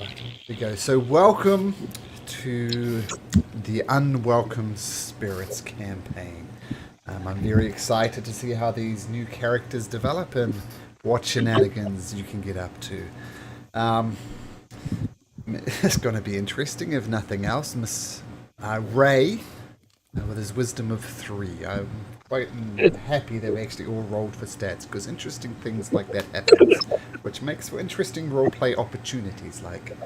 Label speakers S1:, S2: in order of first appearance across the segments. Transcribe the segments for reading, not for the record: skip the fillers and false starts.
S1: Right, here we go. So, welcome to the Unwelcome Spirits campaign. I'm very excited to see how these new characters develop and what shenanigans you can get up to. Um, it's going to be interesting, if nothing else. Miss Ray, with his wisdom of 3. I'm quite happy that we actually all rolled for stats, because interesting things like that happen, which makes for interesting roleplay opportunities, like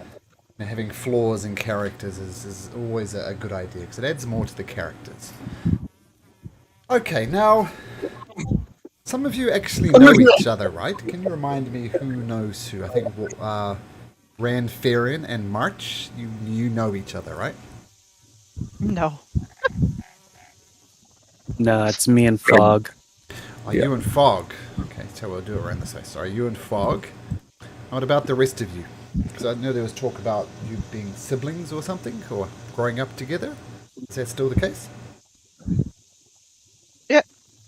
S1: having flaws in characters is always a good idea, because it adds more to the characters. Okay, now, some of you actually know each other, right? Can you remind me who knows who? I think Ranfarian and March, you know each other, right?
S2: No.
S3: No, it's me and Fog.
S1: Are you and Fog? Okay, so we'll do it around this way. So are you and Fog? What about the rest of you? Because I know there was talk about you being siblings or something, or growing up together. Is that still the case?
S2: Yeah.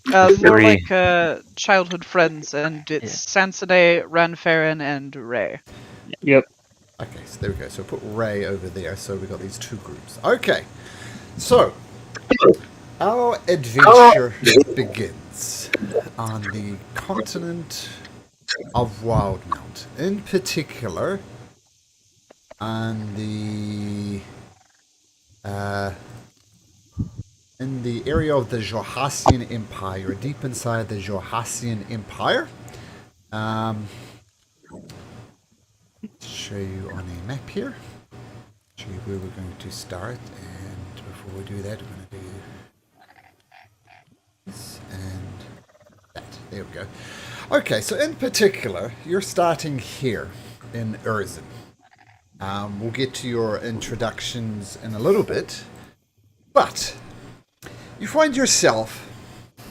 S2: More
S3: Three.
S2: like childhood friends, and it's Sansone, Ranfarin, and Ray.
S3: Yep.
S1: Okay, so there we go. So put Ray over there. So we got these two groups. Okay, so our adventure begins on the continent of Wildmount. In particular, on the in the area of the Johassian Empire, deep inside the Johassian Empire. Show you on a map here. Show you where we're going to start, and before we do that, we're going to do this and that. There we go. Okay, so in particular, you're starting here in Urzin. We'll get to your introductions in a little bit, but you find yourself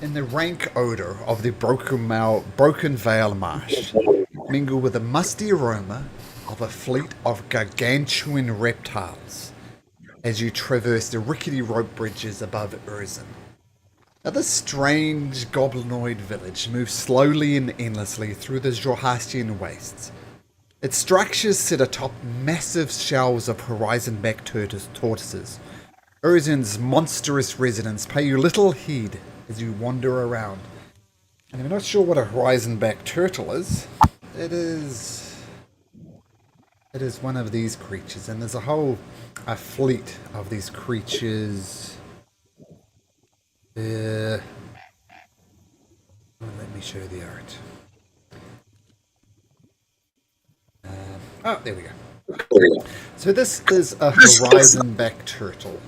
S1: in the rank odor of the Broken Vale Marsh, mingled with the musty aroma of a fleet of gargantuan reptiles as you traverse the rickety rope bridges above Urzin. Now, this strange goblinoid village moves slowly and endlessly through the Jorhastian wastes. Its structures sit atop massive shelves of horizon-back tortoises. Urzin's monstrous residents pay you little heed as you wander around. And if you're not sure what a horizon-back turtle is, it is one of these creatures, and there's a fleet of these creatures. Let me show you the art. There we go. So this is a horizon-back turtle.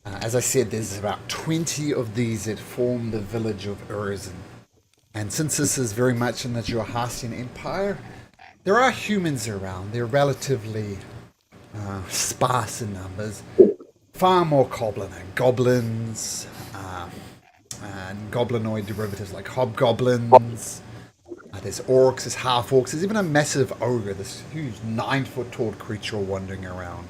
S1: As I said, there's about 20 of these that form the village of Urzin. And since this is very much in the Johassian Empire, there are humans around. They're relatively sparse in numbers. Far more goblins, and goblinoid derivatives like hobgoblins. There's orcs, there's half-orcs, there's even a massive ogre, this huge 9-foot tall creature wandering around.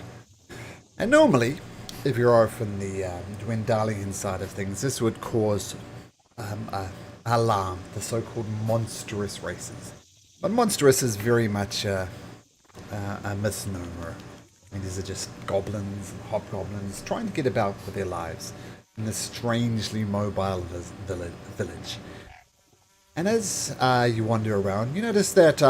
S1: And normally, if you're from the Dwendalian side of things, this would cause alarm, the so-called monstrous races. But monstrous is very much a misnomer. I mean, these are just goblins and hobgoblins trying to get about with their lives in this strangely mobile village. And as you wander around, you notice that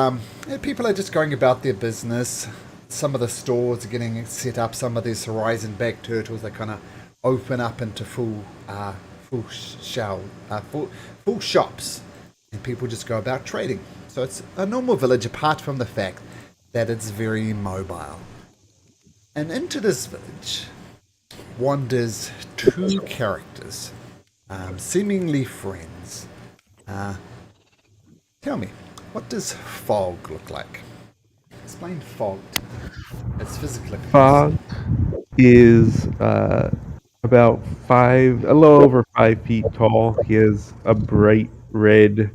S1: people are just going about their business. Some of the stores are getting set up. Some of these horizon-back turtles, they kind of open up into full shops, and people just go about trading. So it's a normal village, apart from the fact that it's very mobile. And into this village wanders two characters, seemingly friends. Tell me, what does Fog look like? Explain Fog to me. Its physical appearance.
S4: Fog is about a little over 5 feet tall. He has a bright red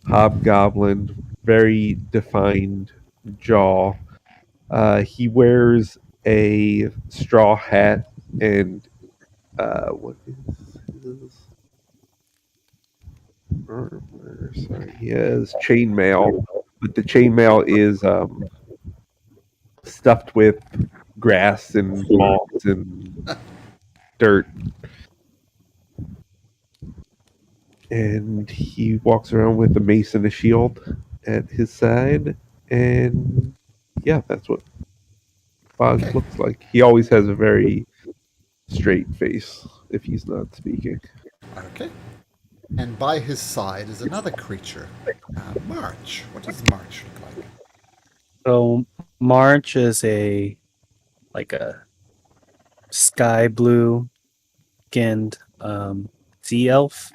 S4: hobgoblin, very defined jaw. He wears a straw hat and what is his armor? Sorry, he has chainmail, but the chainmail is stuffed with grass and moss and dirt. And he walks around with a mace and a shield at his side. And yeah, that's what Fog
S1: Okay.
S4: looks like. He always has a very straight face if he's not speaking.
S1: Okay. And by his side is another creature, March. What does March look like?
S3: So March is a sky blue skinned sea elf.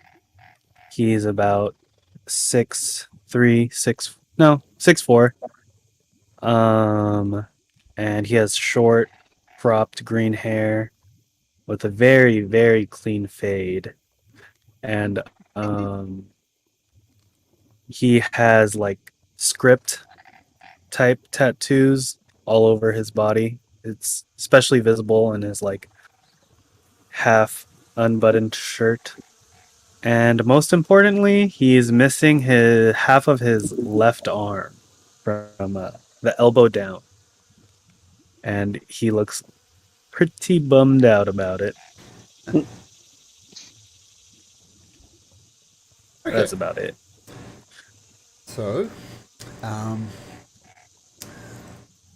S3: He's about 6'3", 6'4". And he has short, cropped green hair with a very, very clean fade. And he has like script type tattoos all over his body. It's especially visible in his like half unbuttoned shirt. And most importantly, he's missing his half of his left arm from the elbow down. And he looks pretty bummed out about it.
S1: Okay.
S3: That's about it.
S1: So,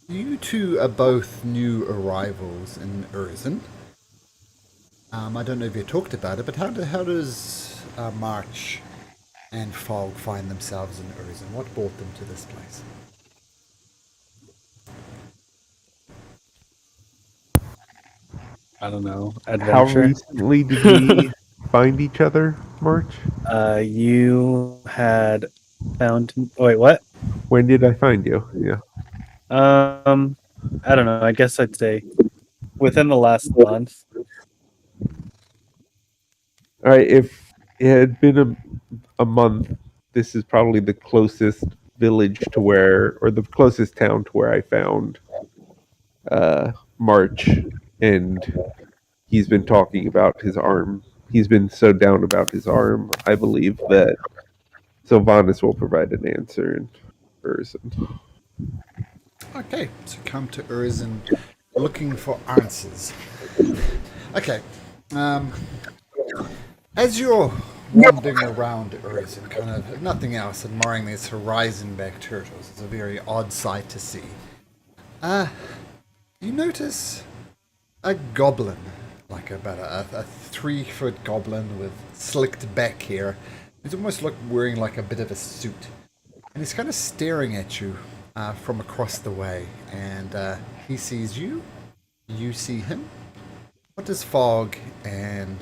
S1: you two are both new arrivals in Urzen. I don't know if you talked about it, but how does March and Fog find themselves in Urzen? What brought them to this place?
S3: I don't know.
S4: How
S3: Adventure.
S4: recently did we find each other, March?
S3: You had found. Wait, what?
S4: When did I find you? Yeah.
S3: I don't know. I guess I'd say within the last month.
S4: All right. If it had been a month, this is probably the closest village to where, or the closest town to where I found March, and he's been talking about his arm. He's been so down about his arm. I believe that Sylvanas will provide an answer in person.
S1: Okay, so come to Urzen looking for answers. Okay, as you're wandering around Urzen, kind of if nothing else, admiring these horizon-back turtles, it's a very odd sight to see. You notice a goblin, like about a 3-foot goblin with slicked back hair. He's almost like wearing like a bit of a suit, and he's kind of staring at you from across the way. And he sees you, you see him. What does Fog and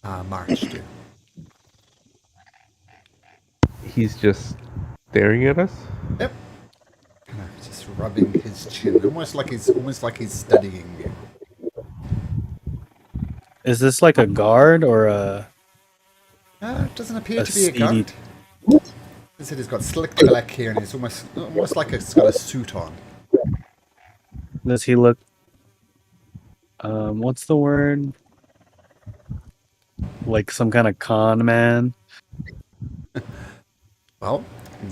S1: March do?
S4: He's just staring at us.
S1: Yep. Kind of just rubbing his chin, almost like he's studying you.
S3: Is this like a guard or a?
S1: It doesn't appear
S3: A
S1: to be a
S3: CD.
S1: guard. He said he's got slicked black hair and he's almost like he's got a suit on.
S3: Does he look? What's the word? Like some kind of con man?
S1: Well,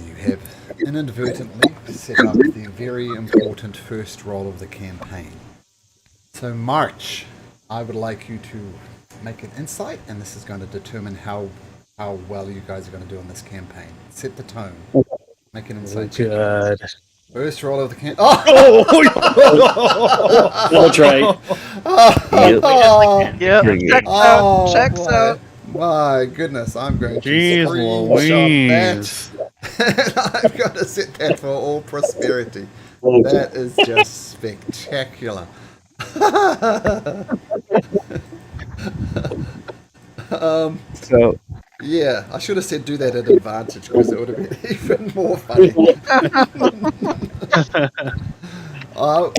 S1: you have inadvertently set up the very important first roll of the campaign. So, March, I would like you to make an insight, and this is going to determine how well you guys are going to do on this campaign. Set the tone. Make an insight check.
S3: Good.
S1: First roll of the campaign. Oh!
S3: That's right.
S2: Yep.
S4: Bring it.
S2: Checks out. Checks
S1: boy.
S2: out.
S1: My goodness, I'm going to
S3: Jeez
S1: screenshot that.
S3: Louise.
S1: And I'm going to set that for all prosperity. That is just spectacular.
S4: So
S1: Yeah, I should have said do that at advantage because it would have been even more funny. Well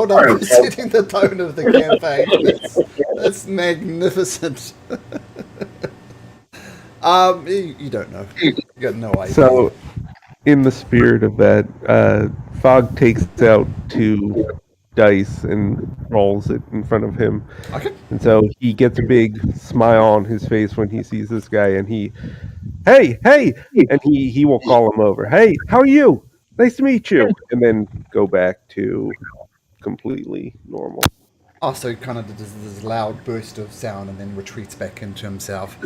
S1: done for setting the tone of the campaign. That's magnificent. You don't know. You got no idea.
S4: So, in the spirit of that, Fog takes out 2 dice and rolls it in front of him.
S1: Okay.
S4: And so he gets a big smile on his face when he sees this guy, and hey, and he will call him over. Hey, how are you? Nice to meet you. And then go back to completely normal.
S1: Also, kind of does this loud burst of sound and then retreats back into himself.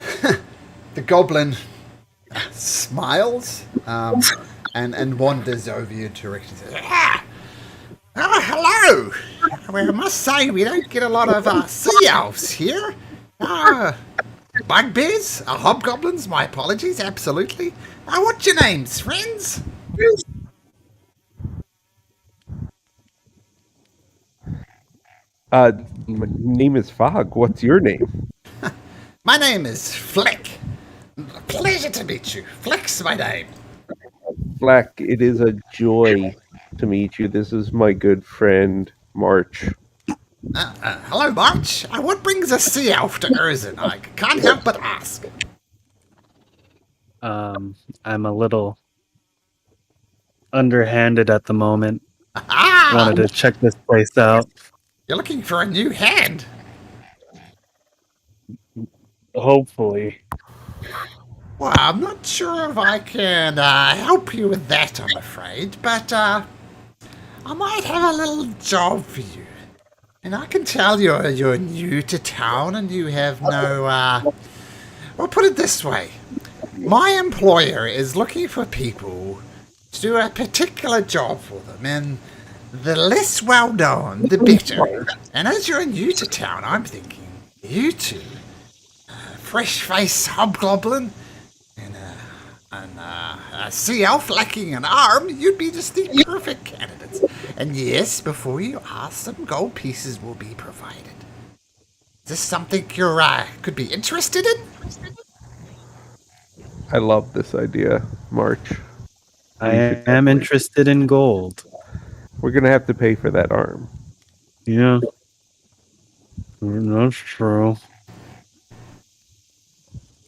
S1: The goblin smiles and wanders over your direction. Says, "Ah, hello! Well, I must say, we don't get a lot of sea elves here. Ah, bugbears? Hobgoblins? My apologies, absolutely. What's your names, friends?"
S4: My name is Fog. What's your name?
S1: My name is Fleck. Pleasure to meet you. Fleck's my name.
S4: Black, it is a joy to meet you. This is my good friend, March.
S1: Hello, March. What brings a sea elf to Urzen? I can't help but ask.
S3: I'm a little underhanded at the moment.
S1: Ah,
S3: Wanted to check this place out.
S1: you're looking for a new hand.
S3: Hopefully.
S1: Well, I'm not sure if I can help you with that, I'm afraid, but I might have a little job for you. And I can tell you're new to town and you have no, well, put it this way. My employer is looking for people to do a particular job for them, and the less well known, the better. And as you're new to town, I'm thinking, you two, fresh face hobgoblin, and a sea elf lacking an arm, you'd be just the perfect candidates. And yes, before you ask, some gold pieces will be provided. Is this something you're could be interested in?
S4: I love this idea, March.
S3: I am interested in gold.
S4: We're gonna have to pay for that arm.
S3: Yeah. That's true.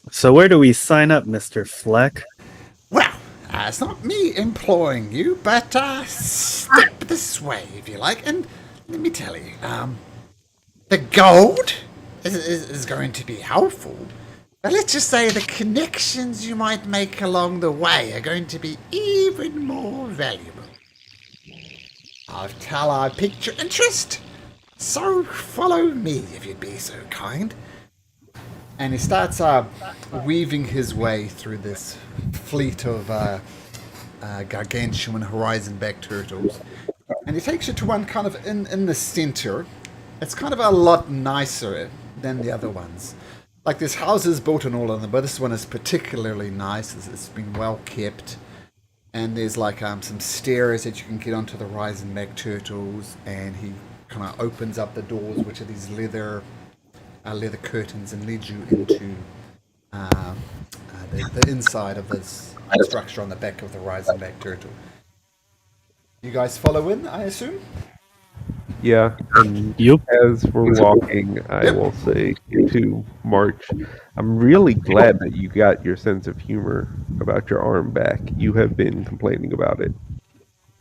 S3: So where do we sign up, Mr. Fleck?
S1: Well, it's not me employing you, but step this way if you like, and let me tell you, the gold is going to be helpful, but let's just say the connections you might make along the way are going to be even more valuable. I've tell I piqued your interest, so follow me if you'd be so kind. And he starts weaving his way through this fleet of gargantuan horizon-back turtles. And he takes you to one kind of in the center. It's kind of a lot nicer than the other ones. Like there's houses built and all of them, but this one is particularly nice. It's been well kept. And there's like some stairs that you can get onto the horizon-back turtles. And he kind of opens up the doors, which are these leather curtains, and leads you into the inside of this structure on the back of the rising-back turtle. You guys follow in, I assume?
S4: Yeah, and
S3: Yep.
S4: as we're walking, I will say to March, I'm really glad that you got your sense of humor about your arm back. You have been complaining about it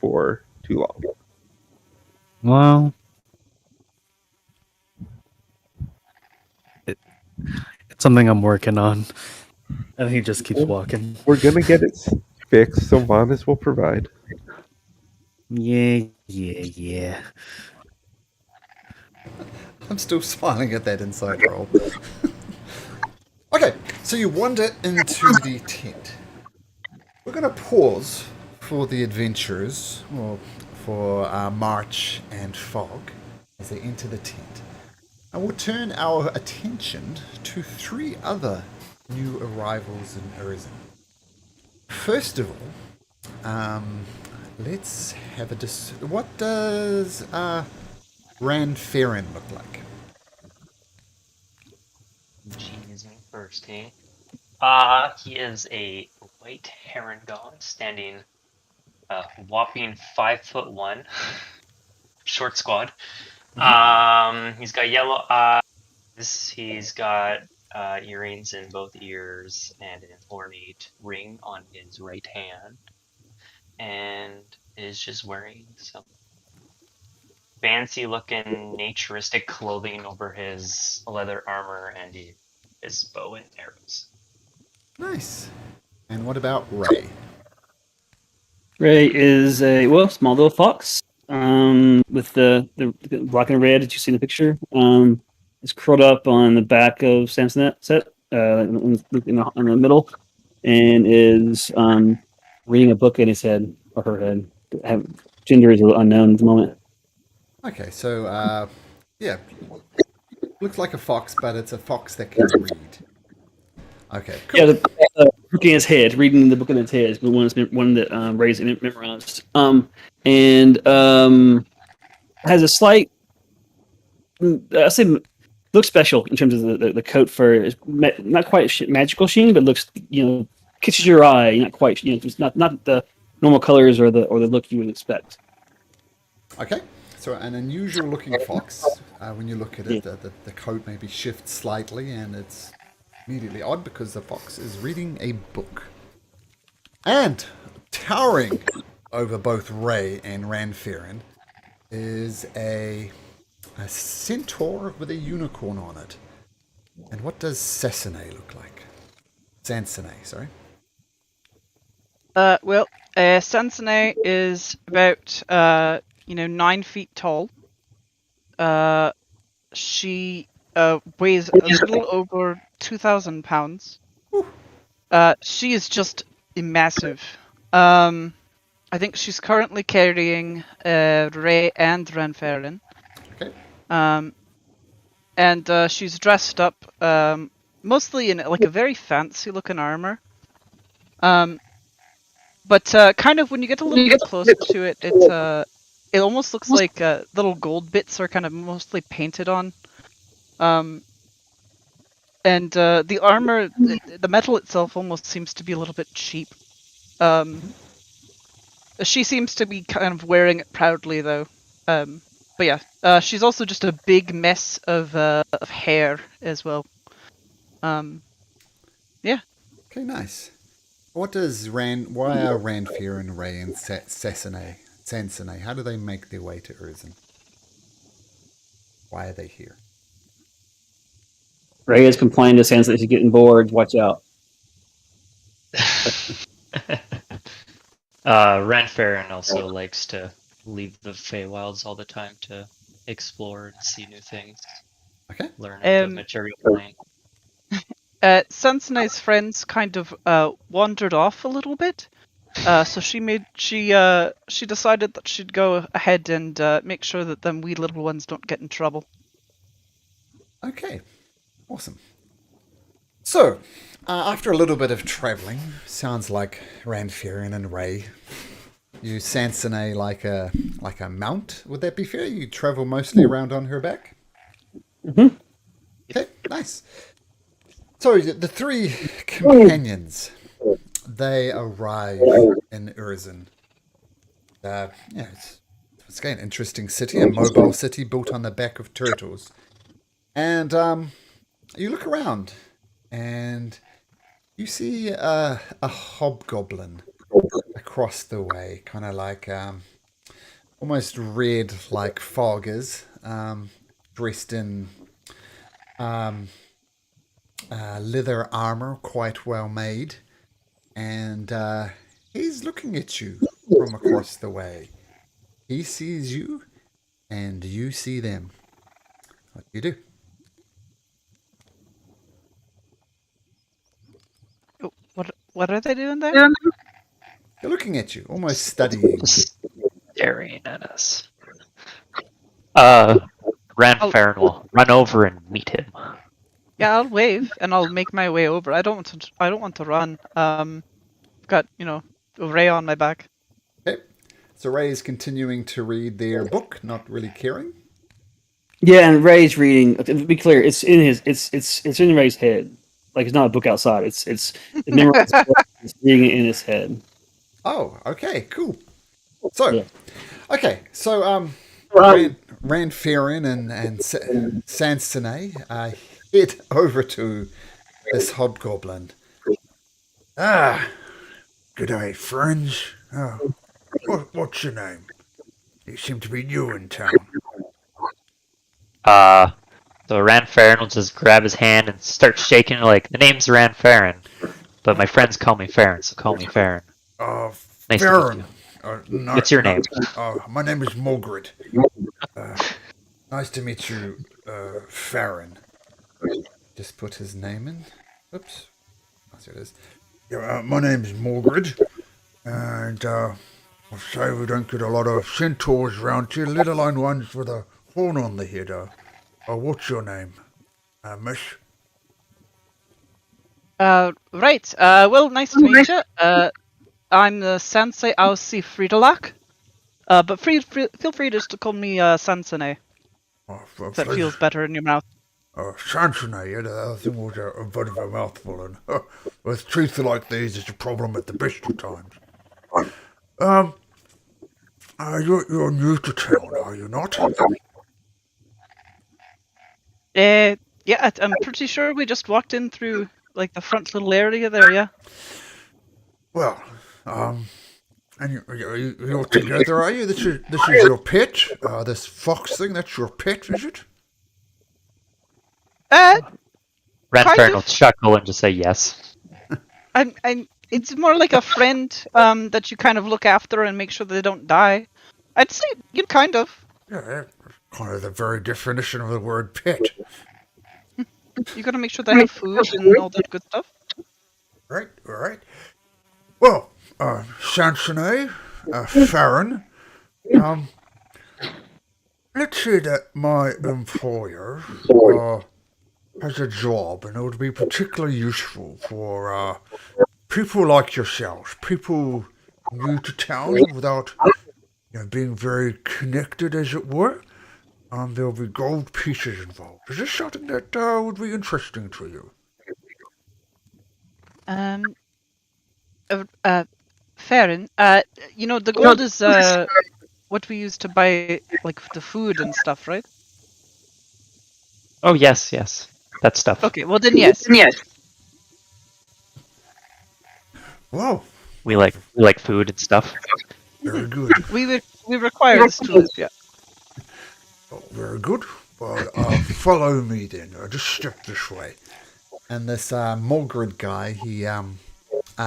S4: for too long.
S3: Well, it's something I'm working on. And he just keeps walking.
S4: We're gonna get it fixed, so Vanis will provide.
S3: Yeah.
S1: I'm still smiling at that inside roll. Okay, so you wander into the tent. We're going to pause for the adventurers, or for March and Fog, as they enter the tent. And we'll turn our attention to 3 other new arrivals in Urzen. First of all, let's have a what does Ranfarin look like?
S5: Jeez, me first, hey? He is a white heron god standing a whopping 5'1", short squad. He's got yellow eyes. He's got earrings in both ears and an ornate ring on his right hand, and is just wearing some fancy looking naturistic clothing over his leather armor and his bow and arrows.
S1: Nice. And what about Ray?
S6: Ray is a small little fox. With the black and red that you see in the picture. It's curled up on the back of Samsonite set, in the middle, and is reading a book in his head or her head. Gender is unknown at the moment.
S1: Okay, so yeah, looks like a fox, but it's a fox that can read. Okay, cool.
S6: Yeah, the book in his head, reading the book in his head is the one that Ray's memorized. And has a slight, I say, looks special in terms of the coat fur. It's not quite magical sheen, but looks catches your eye. Not quite, just not the normal colors or the look you would expect.
S1: Okay, so an unusual looking fox. When you look at it, the coat maybe shifts slightly, and it's immediately odd because the fox is reading a book. And towering over both Ray and Ranfarin is a centaur with a unicorn on it. And what does Sansone look like? Sansone, sorry.
S2: Sansone is about 9 feet tall. She weighs a little over 2,000 pounds. She is just massive. I think she's currently carrying Ray and Ranfarin.
S1: Okay.
S2: And she's dressed up mostly in like a very fancy looking armor. But kind of when you get a little bit closer to it, it almost looks like little gold bits are kind of mostly painted on. And the armor, the metal itself almost seems to be a little bit cheap. She seems to be kind of wearing it proudly, though. But yeah, she's also just a big mess of hair as well. Yeah.
S1: Okay, nice. What does why are Ranfarin, Ray, and Sansone, how do they make their way to Urzin? Why are they here?
S6: Ray has complained to Sansa that she's getting bored. Watch out.
S5: Ranfarin also likes to leave the Feywilds all the time to explore and see new things.
S1: Okay.
S5: Learn the material plane.
S2: Sansone's friends kind of wandered off a little bit, so she decided that she'd go ahead and make sure that them wee little ones don't get in trouble.
S1: Okay, awesome. So, after a little bit of travelling, sounds like Ranfarin and Ray, you Sansone like a mount. Would that be fair? You travel mostly around on her back.
S6: Mm-hmm.
S1: Okay, nice. So the three companions, they arrive in Urzin. It's an interesting city, a mobile city built on the back of turtles. And you look around, and you see a hobgoblin across the way, kind of like almost red like foggers, dressed in leather armor, quite well made, and he's looking at you from across the way. He sees you, and you see them. What do you do?
S2: What are they doing there?
S1: They're looking at you, almost studying.
S5: Just staring at us. Ranfarin will run over and meet him.
S2: Yeah, I'll wave and I'll make my way over. I don't want to run. I've got Ray on my back.
S1: Okay, so Ray is continuing to read their book, not really caring.
S6: Yeah, and Ray's reading. To be clear, it's in it's in Ray's head. Like it's not a book outside. It's memorized. It's reading it in his head.
S1: Oh, okay, cool. So,
S6: Yeah.
S1: okay, so Ranfarin and Sansone head over to this hobgoblin.
S7: Good day, friends. Oh, what's your name? You seem to be new in town.
S5: So Ranfarin will just grab his hand and start shaking like, the name's Ranfarin, but my friends call me Farron, so call me Farron.
S7: Oh,
S5: Nice to meet
S7: Farron.
S5: you.
S7: No,
S5: What's your name?
S7: My name is Margaret. Nice to meet you, Farron.
S1: Just put his name in. Oops. Oh, there it is.
S7: Yeah, my name's Margaret, and I say we don't get a lot of centaurs around here, let alone ones with a horn on the head. What's your name, miss?
S2: Right. Well, nice to meet you. I'm the Sensei Aussie Friedalak. But feel free just to call me Sansone, if that feels better in your mouth.
S7: Sansone, yeah, that thing was a bit of a mouthful, and with truth like these, it's a problem at the best of times. You're new to town, are you not?
S2: Yeah, I'm pretty sure we just walked in through like the front little area there. Yeah.
S7: Well, and you're together, are you? This is your pet? This fox thing, that's your pet, is it?
S2: Kind
S5: Ranfern will
S2: of.
S5: chuckle and just say yes.
S2: It's more like a friend that you kind of look after and make sure they don't die. I'd say you kind of.
S7: Yeah, that's kind of the very definition of the word pet.
S2: You gotta make sure they have food and all that good stuff.
S7: Right, all right. Well, Sansone, Farron, let's say that my employer has a job and it would be particularly useful for people like yourselves, people new to town without being very connected, as it were. There'll be gold pieces involved. Is this something that would be interesting to you?
S2: Farron, the gold is what we use to buy like the food and stuff, right?
S5: Oh yes, yes. That stuff.
S2: Okay, well then yes.
S7: Wow,
S5: We like food and stuff.
S7: very good.
S2: We require this tool. Yeah.
S7: Oh, very good. Well, follow me then. Just step this way.
S1: And this Mulgrid guy, he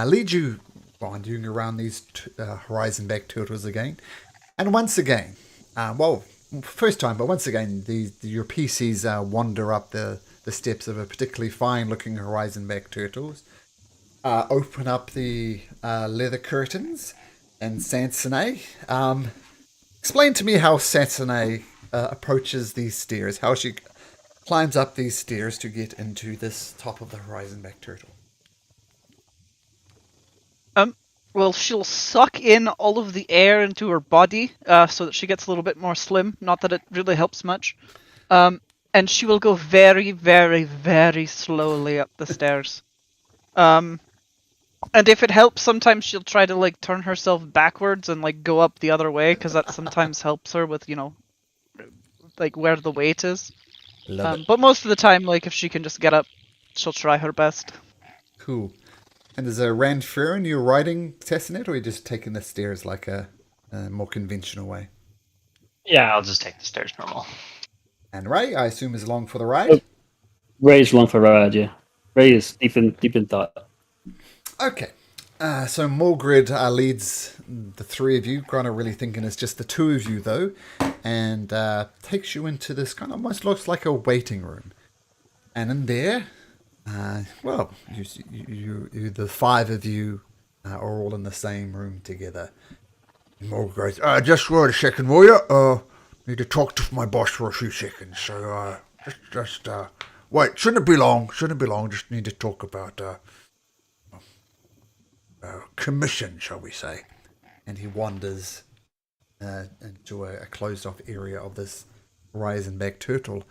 S1: leads you wandering around these horizon back turtles again. And once again, first time, but once again, your PCs wander up the steps of a particularly fine-looking horizon back turtles. Open up the leather curtains, and Sansone, explain to me how Sansone approaches these stairs, how she climbs up these stairs to get into this top of the horizon back turtle.
S2: Well, she'll suck in all of the air into her body, so that she gets a little bit more slim. Not that it really helps much. And she will go very, very, very slowly up the stairs. And if it helps, sometimes she'll try to like turn herself backwards and like go up the other way, because that sometimes helps her with like where the weight is.
S1: Love it.
S2: But most of the time, like if she can just get up, she'll try her best.
S1: Cool. And is a Rand Farron you're riding Tessanet, or are you just taking the stairs like a more conventional way?
S5: Yeah, I'll just take the stairs normal.
S1: And Ray, I assume, is along for the ride?
S6: Ray's along for a ride, yeah. Ray is deep in thought.
S1: Okay. So Mulgrid leads the three of you, kind of really thinking it's just the two of you, though, and takes you into this kind of almost looks like a waiting room. And in there, you the five of you are all in the same room together.
S7: Mulgrid goes, just wait a second, will you? Need to talk to my boss for a few seconds. So, just wait. Shouldn't be long. Just need to talk about commission, shall we say?
S1: And he wanders into a closed-off area of this horizon back turtle.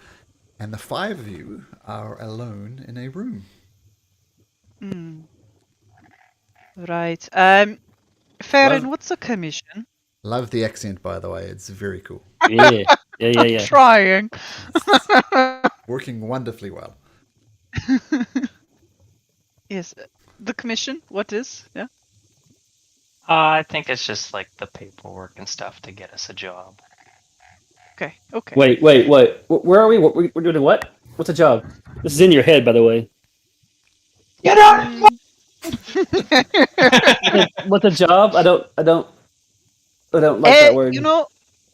S1: And the five of you are alone in a room.
S2: Right. Farron,
S1: Well-
S2: what's a commission?
S1: Love the accent, by the way. It's very cool.
S6: Yeah.
S2: Trying.
S1: Working wonderfully well.
S2: Yes. The commission? What is? Yeah.
S5: I think it's just like the paperwork and stuff to get us a job.
S2: Okay. Okay.
S6: Wait. Where are we? We're doing what? What's a job? This is in your head, by the way.
S5: Get out!
S6: What's a job? I don't. I don't like that word.
S2: You know,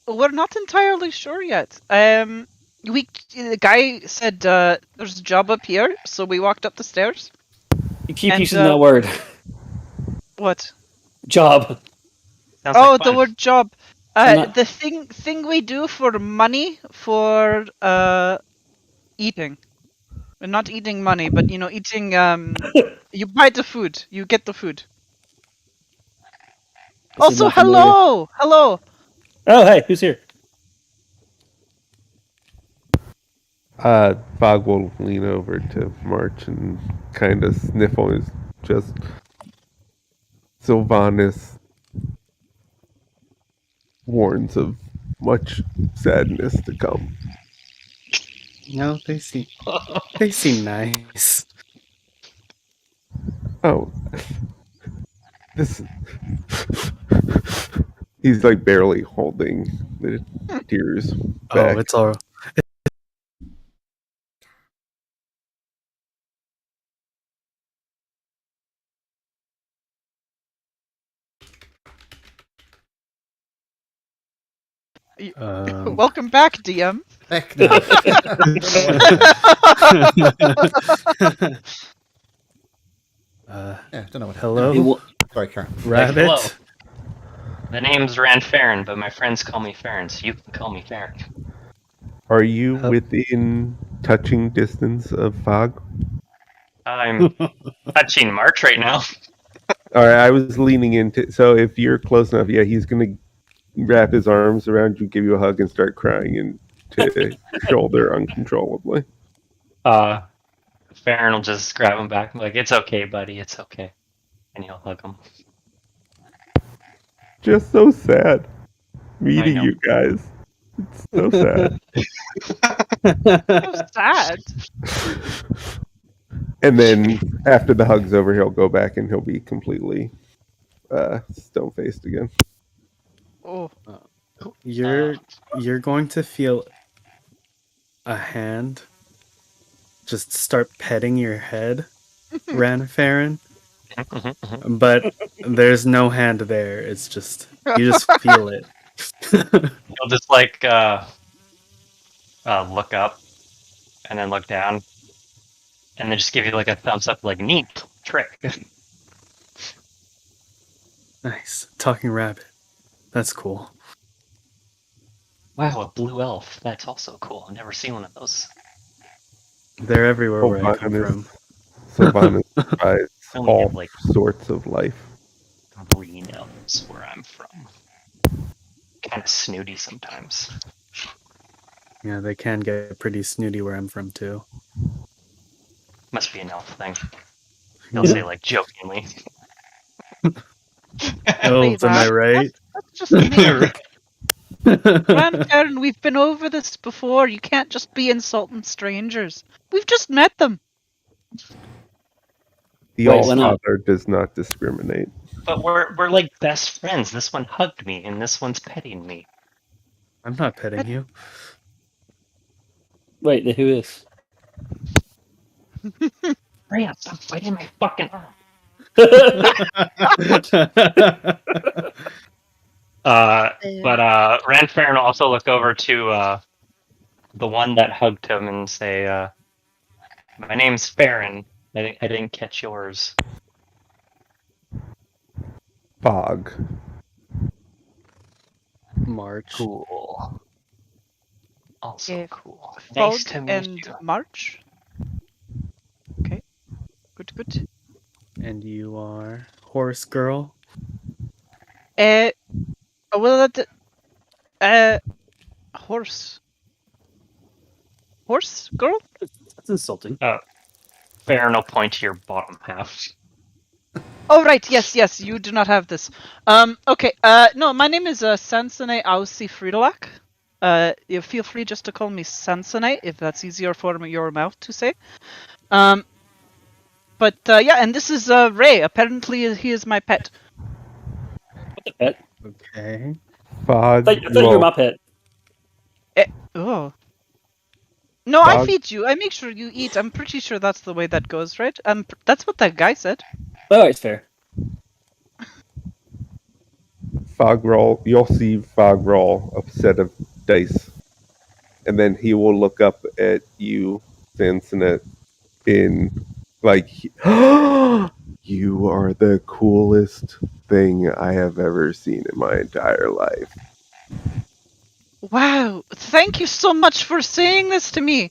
S2: we're not entirely sure yet. The guy said there's a job up here, so we walked up the stairs.
S6: You keep
S2: and,
S6: using that word.
S2: What?
S6: Job.
S5: Sounds
S2: Oh,
S5: like
S2: the
S5: fun.
S2: word job.
S6: not-
S2: The thing we do for money for eating. We're not eating money, but eating. You buy the food. You get the food.
S6: This is
S2: Also,
S6: not familiar.
S2: hello.
S6: Oh, hey, who's here?
S4: Fog will lean over to March and kind of sniffle his just. Sylvanas warns of much sadness to come.
S3: No, they seem nice.
S4: Oh, this. He's like barely holding the tears back.
S3: Oh, it's all.
S2: Welcome back, DM.
S1: Heck no. Don't know what happened. Yeah, don't know what happened.
S3: Hello,
S1: Sorry, Karen.
S3: rabbit.
S5: hello. The name's Rand Farron, but my friends call me Farron, so you can call me Farron.
S4: Are you within touching distance of Fog?
S5: I'm touching March right now.
S4: All right, I was leaning into. So if you're close enough, yeah, he's gonna wrap his arms around you, give you a hug, and start crying into your shoulder uncontrollably.
S5: Farron will just grab him back and be like, "It's okay, buddy. It's okay," and he'll hug him.
S4: Just so sad meeting
S5: know.
S4: you guys. It's so sad.
S2: So sad.
S4: And then after the hug's over, he'll go back and he'll be completely stone faced again.
S2: Oh,
S3: You're going to feel a hand just start petting your head, Ranfarin. But there's no hand there. It's just you just feel it.
S5: He'll just like look up and then look down, and then just give you like a thumbs up, like neat trick.
S3: Nice. Talking rabbit. That's cool.
S5: Wow, a blue elf. That's also cool. I've never seen one of those.
S3: They're everywhere where I come from.
S4: Sylvanas provides
S5: Only
S4: all
S5: have, like,
S4: sorts of life.
S5: green elves where I'm from. Kind of snooty sometimes.
S3: Yeah, they can get pretty snooty where I'm from too.
S5: Must be an elf thing. They'll say like jokingly.
S3: Elves, am I right?
S2: That's just me. Grandparent, we've been over this before. You can't just be insulting strangers. We've just met them.
S4: The
S6: Wait, why not?
S4: All-Father does not discriminate.
S5: But we're like best friends. This one hugged me, and this one's petting me.
S3: I'm not petting you.
S6: Wait, who is?
S5: Hurry up! Stop biting my fucking arm. But Rand Farron will also look over to the one that hugged him and say, "My name's Farron. I didn't catch yours."
S4: Fog.
S3: March.
S5: Cool. Also
S2: Yeah,
S5: cool.
S2: Fog
S5: Nice to meet
S2: and
S5: you.
S2: March. Okay. Good.
S3: And you are horse girl.
S2: Well, horse. Horse girl?
S6: That's insulting.
S5: Farron will point to your bottom half.
S2: Oh, right. Yes. You do not have this. Okay. No, my name is Sansone Aussie Fridolak. You feel free just to call me Sansone if that's easier for your mouth to say. But yeah, and this is Ray. Apparently, he is my pet.
S6: What's a pet?
S3: Okay.
S4: Fog.
S6: I thought you were my pet.
S2: Oh. No, I
S4: Fog.
S2: feed you. I make sure you eat. I'm pretty sure that's the way that goes, right? That's what that guy said.
S6: Oh, it's fair.
S4: Fog roll. You'll see Fog roll a set of dice, and then he will look up at you, Sansonet, in like, you are the coolest thing I have ever seen in my entire life.
S2: Wow, thank you so much for saying this to me.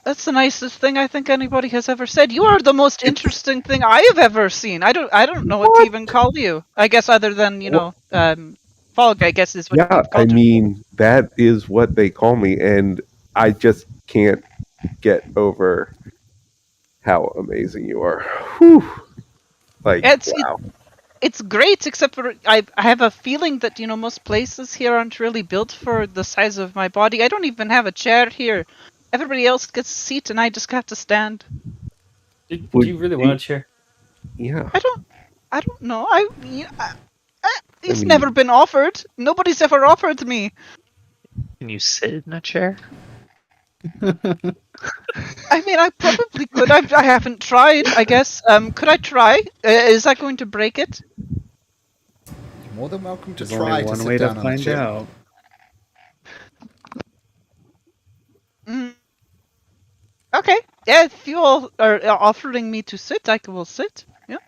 S2: That's the nicest thing I think anybody has ever said. You are the most interesting thing I have ever seen. I don't know what to even call you. I guess other than, Fog, I guess is what
S4: Yeah,
S2: you've
S4: I
S2: called you.
S4: mean, that is what they call me, and I just can't get over how amazing you are. Whew. Like,
S2: It's
S4: wow.
S2: it's great, except for I have a feeling that, most places here aren't really built for the size of my body. I don't even have a chair here. Everybody else gets a seat and I just have to stand.
S6: Do
S4: Would
S6: you really
S4: you-
S6: want a chair?
S4: Yeah,
S2: I don't know. It's
S4: mean,
S2: never been offered. Nobody's ever offered me.
S5: Can you sit in a chair?
S2: I mean, I probably could. I haven't tried, I guess. Could I try? Is that going to break it?
S1: You're more than welcome to
S3: There's only
S1: try to
S3: one
S1: sit
S3: way to
S1: down on a
S3: find
S1: chair.
S3: out.
S2: Mm. Okay. Yeah, if you all are offering me to sit, I will sit. Yeah.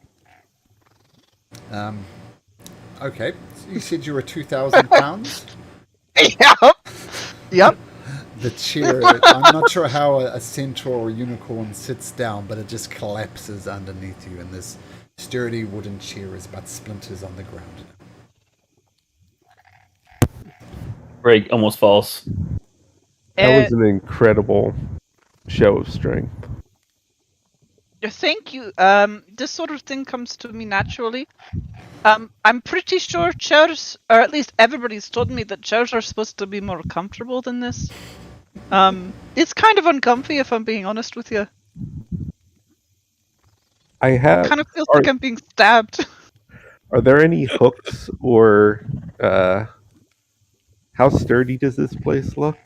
S1: Okay, so you said you were 2,000 pounds.
S2: Yep. Yep.
S1: The chair, I'm not sure how a centaur or unicorn sits down, but it just collapses underneath you, and this sturdy wooden chair is but splinters on the ground.
S6: Greg almost falls.
S4: that was an incredible show of strength.
S2: Thank you. This sort of thing comes to me naturally. I'm pretty sure chairs, or at least everybody's told me that chairs are supposed to be more comfortable than this. It's kind of uncomfy if I'm being honest with you.
S4: I have.
S2: Kind of feels
S4: Are,
S2: like I'm being stabbed.
S4: are there any hooks or how sturdy does this place look?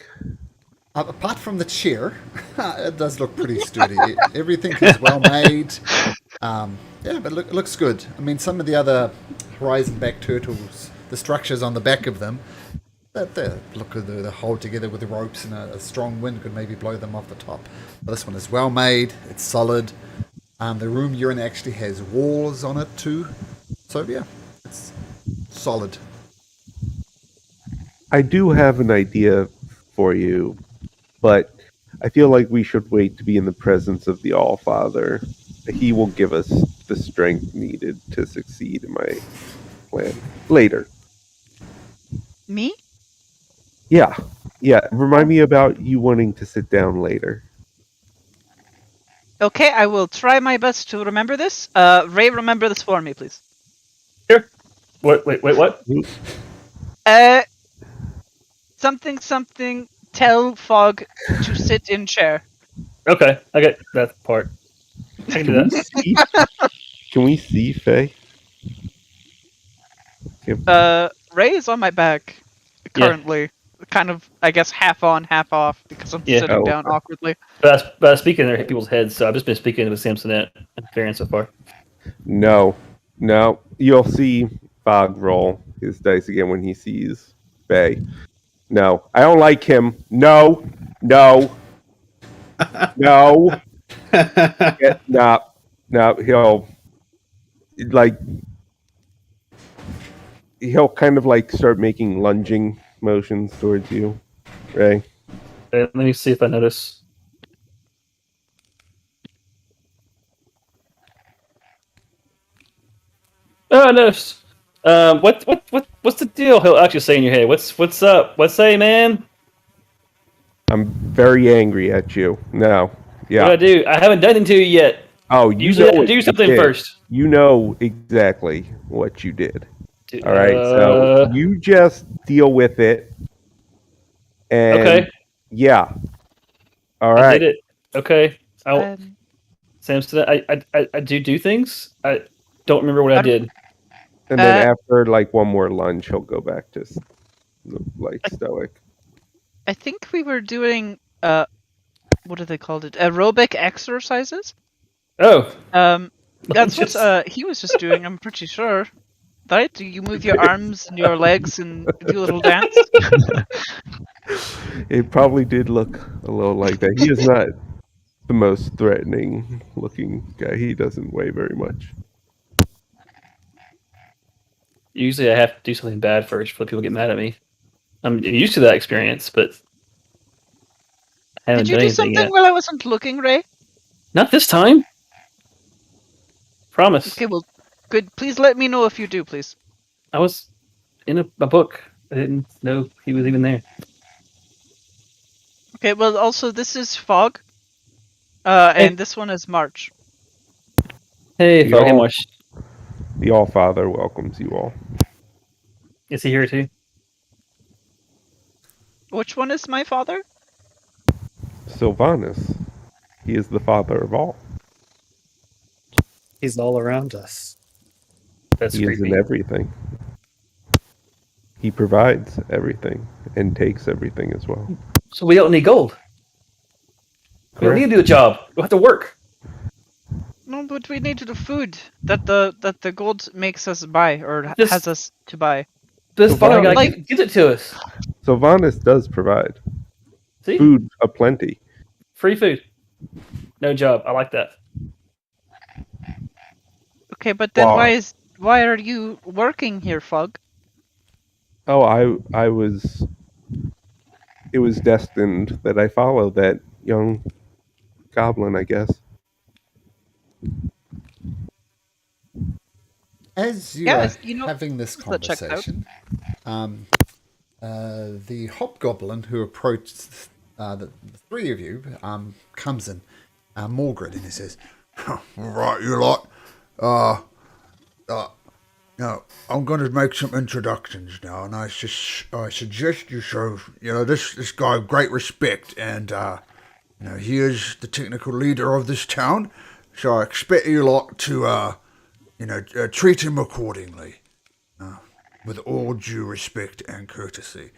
S1: Apart from the chair, it does look pretty sturdy. Everything is well made. Yeah, but it looks good. I mean, some of the other horizon-back turtles, the structures on the back of them, they look good. They're hold together with the ropes, and a strong wind could maybe blow them off the top. But this one is well made. It's solid. The room you're in actually has walls on it too. So yeah, it's solid.
S4: I do have an idea for you, but I feel like we should wait to be in the presence of the All-Father. He will give us the strength needed to succeed in my plan later.
S2: Me?
S4: Yeah. Remind me about you wanting to sit down later.
S2: Okay, I will try my best to remember this. Ray, remember this for me, please.
S6: Here. Wait, what?
S2: Something. Tell Fog to sit in chair.
S6: Okay, I get that part. I can do
S4: Can we
S6: that.
S4: see? Can we see Faye?
S2: Ray is on my back currently. Kind of, I guess, half on, half off because I'm
S6: Yeah.
S2: sitting
S4: Oh,
S2: down
S4: okay.
S2: awkwardly.
S6: But I speak in their people's heads, so I've just been speaking with Samsonet and Farron so far.
S4: No. You'll see Fog roll his dice again when he sees Faye. No, I don't like him. No. No. He'll like he'll kind of like start making lunging motions towards you, Ray.
S6: Let me see if I notice. Oh, I noticed. What's the deal? He'll actually say in your head. What's up? What's say, man?
S4: I'm very angry at you. No. Yeah.
S6: What do I do? I haven't done anything to you yet.
S4: Oh, you
S6: Usually
S4: know
S6: I
S4: what
S6: do
S4: you
S6: something
S4: did.
S6: first.
S4: You know exactly what you did. All right. So you just deal with it. And
S6: Okay.
S4: yeah. All
S6: I
S4: right.
S6: did it. Okay.
S2: Um,
S6: Samson, I do things. I don't remember what I did.
S4: And then after like one more lunge, he'll go back to like stoic.
S2: I think we were doing what do they called it? Aerobic exercises.
S6: Oh.
S2: That's
S6: Just-
S2: what he was just doing. I'm pretty sure. Right? Do you move your arms and your legs and do a little dance?
S4: It probably did look a little like that. He is not the most threatening looking guy. He doesn't weigh very much.
S6: Usually, I have to do something bad first before people get mad at me. I'm used to that experience, but I haven't
S2: Did you
S6: done
S2: do
S6: anything
S2: something
S6: yet.
S2: while I wasn't looking, Ray?
S6: Not this time. Promise.
S2: Okay, well, good. Please let me know if you do, please.
S6: I was in a book. I didn't know he was even there.
S2: Okay, well, also, this is Fog.
S6: Hey.
S2: And this one is March.
S6: Hey,
S4: The
S6: Fog. Hey,
S4: all,
S6: Marsh.
S4: the All Father welcomes you all.
S6: Is he here too?
S2: Which one is my father?
S4: Sylvanus, he is the father of all.
S3: He's all around us.
S6: That's
S4: He is in
S6: creepy.
S4: everything. He provides everything and takes everything as well.
S6: So we don't need gold. We don't need to do the job. We'll have to work.
S2: No, but we need the food that the gold makes us buy or
S6: This-
S2: has us to buy.
S6: This father guy
S2: like-
S6: gives it to us.
S4: Sylvanus does provide
S6: See?
S4: food aplenty.
S6: Free food. No job. I like that.
S2: Okay, but then
S4: Wow.
S2: why are you working here, Fog?
S4: Oh, I was. It was destined that I follow that young goblin, I guess.
S1: As you
S2: Yeah,
S1: are
S2: you know,
S1: having this
S2: that checks out.
S1: conversation, the hobgoblin who approached the three of you comes in, Morgred, and he says,
S7: All right, you lot. Now, I'm going to make some introductions now, and I suggest you show, this guy great respect, and, he is the technical leader of this town, so I expect you lot to, treat him accordingly, with all due respect and courtesy.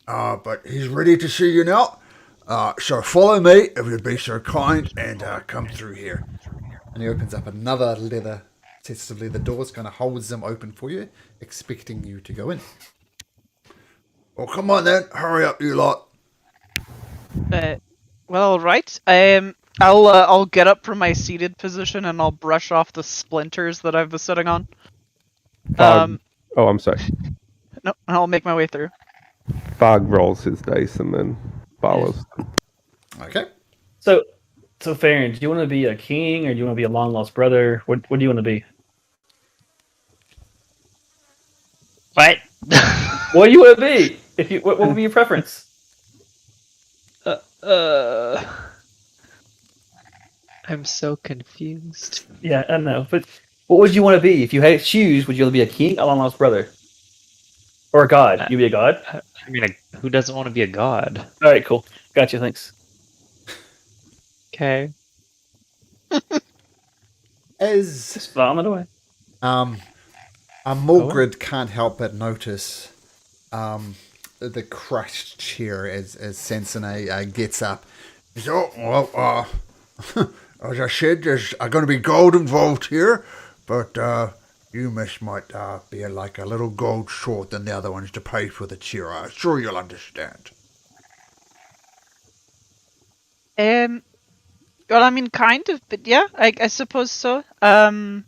S7: But he's ready to see you now, so follow me, if you'd be so kind, and come through here.
S1: and he opens up another leather sets of leather doors, kind of holds them open for you, expecting you to go in.
S7: Well, come on then, hurry up, you lot.
S2: Well, all right. I'll get up from my seated position and I'll brush off the splinters that I've been sitting on.
S4: Fog. Oh, I'm sorry.
S2: No, I'll make my way through.
S4: Fog rolls his dice and then follows.
S1: Okay.
S6: So Farron, do you want to be a king or do you want to be a long lost brother? What do you want to be?
S5: What?
S6: What do you want to be? What would be your preference?
S5: I'm so confused.
S6: Yeah, I know. But what would you want to be? If you had to choose, would you want to be a king, a long lost brother? Or a god? You be a god?
S5: I mean, who doesn't want to be a god?
S6: All right, cool. Gotcha, thanks.
S5: Okay.
S1: As
S6: Just vomit away.
S1: Morgred can't help but notice the crushed chair as Sensei gets up.
S7: So, well, as I said, there's going to be gold involved here, but you might be like a little gold short than the other ones to pay for the cheer. I'm sure you'll understand.
S2: Well, I mean, kind of, but yeah, I suppose so. I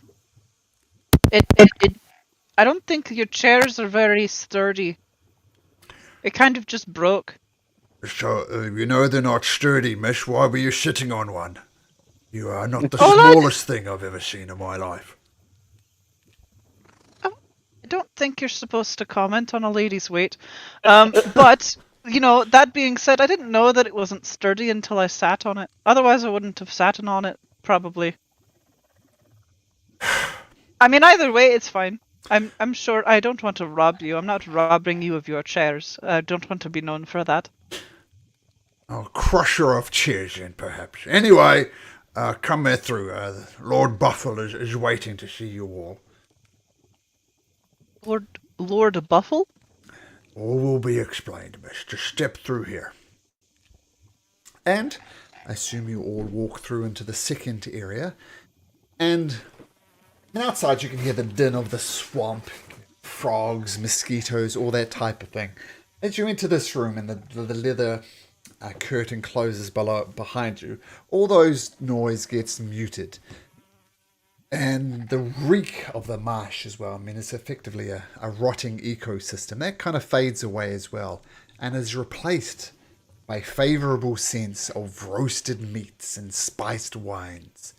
S2: don't think your chairs are very sturdy. It kind of just broke.
S7: So, you know they're not sturdy, miss. Why were you sitting on one? You are not the
S2: Oh, look!
S7: smallest thing I've ever seen in my life.
S2: I don't think you're supposed to comment on a lady's weight. But, that being said, I didn't know that it wasn't sturdy until I sat on it. Otherwise, I wouldn't have sat on it, probably. I mean, either way, it's fine. I'm sure I don't want to rob you. I'm not robbing you of your chairs. I don't want to be known for that.
S7: A crusher of chairs, then, perhaps. Anyway, come there through. Lord Buffle is waiting to see you all.
S2: Lord Buffle?
S7: All will be explained, miss. Just step through here.
S1: And I assume you all walk through into the second area. And outside you can hear the din of the swamp. frogs, mosquitoes, all that type of thing. As you enter this room and the leather curtain closes behind you, all those noise gets muted. And the reek of the marsh as well, I mean, it's effectively a rotting ecosystem. That kind of fades away as well and is replaced by a favourable sense of roasted meats and spiced wines.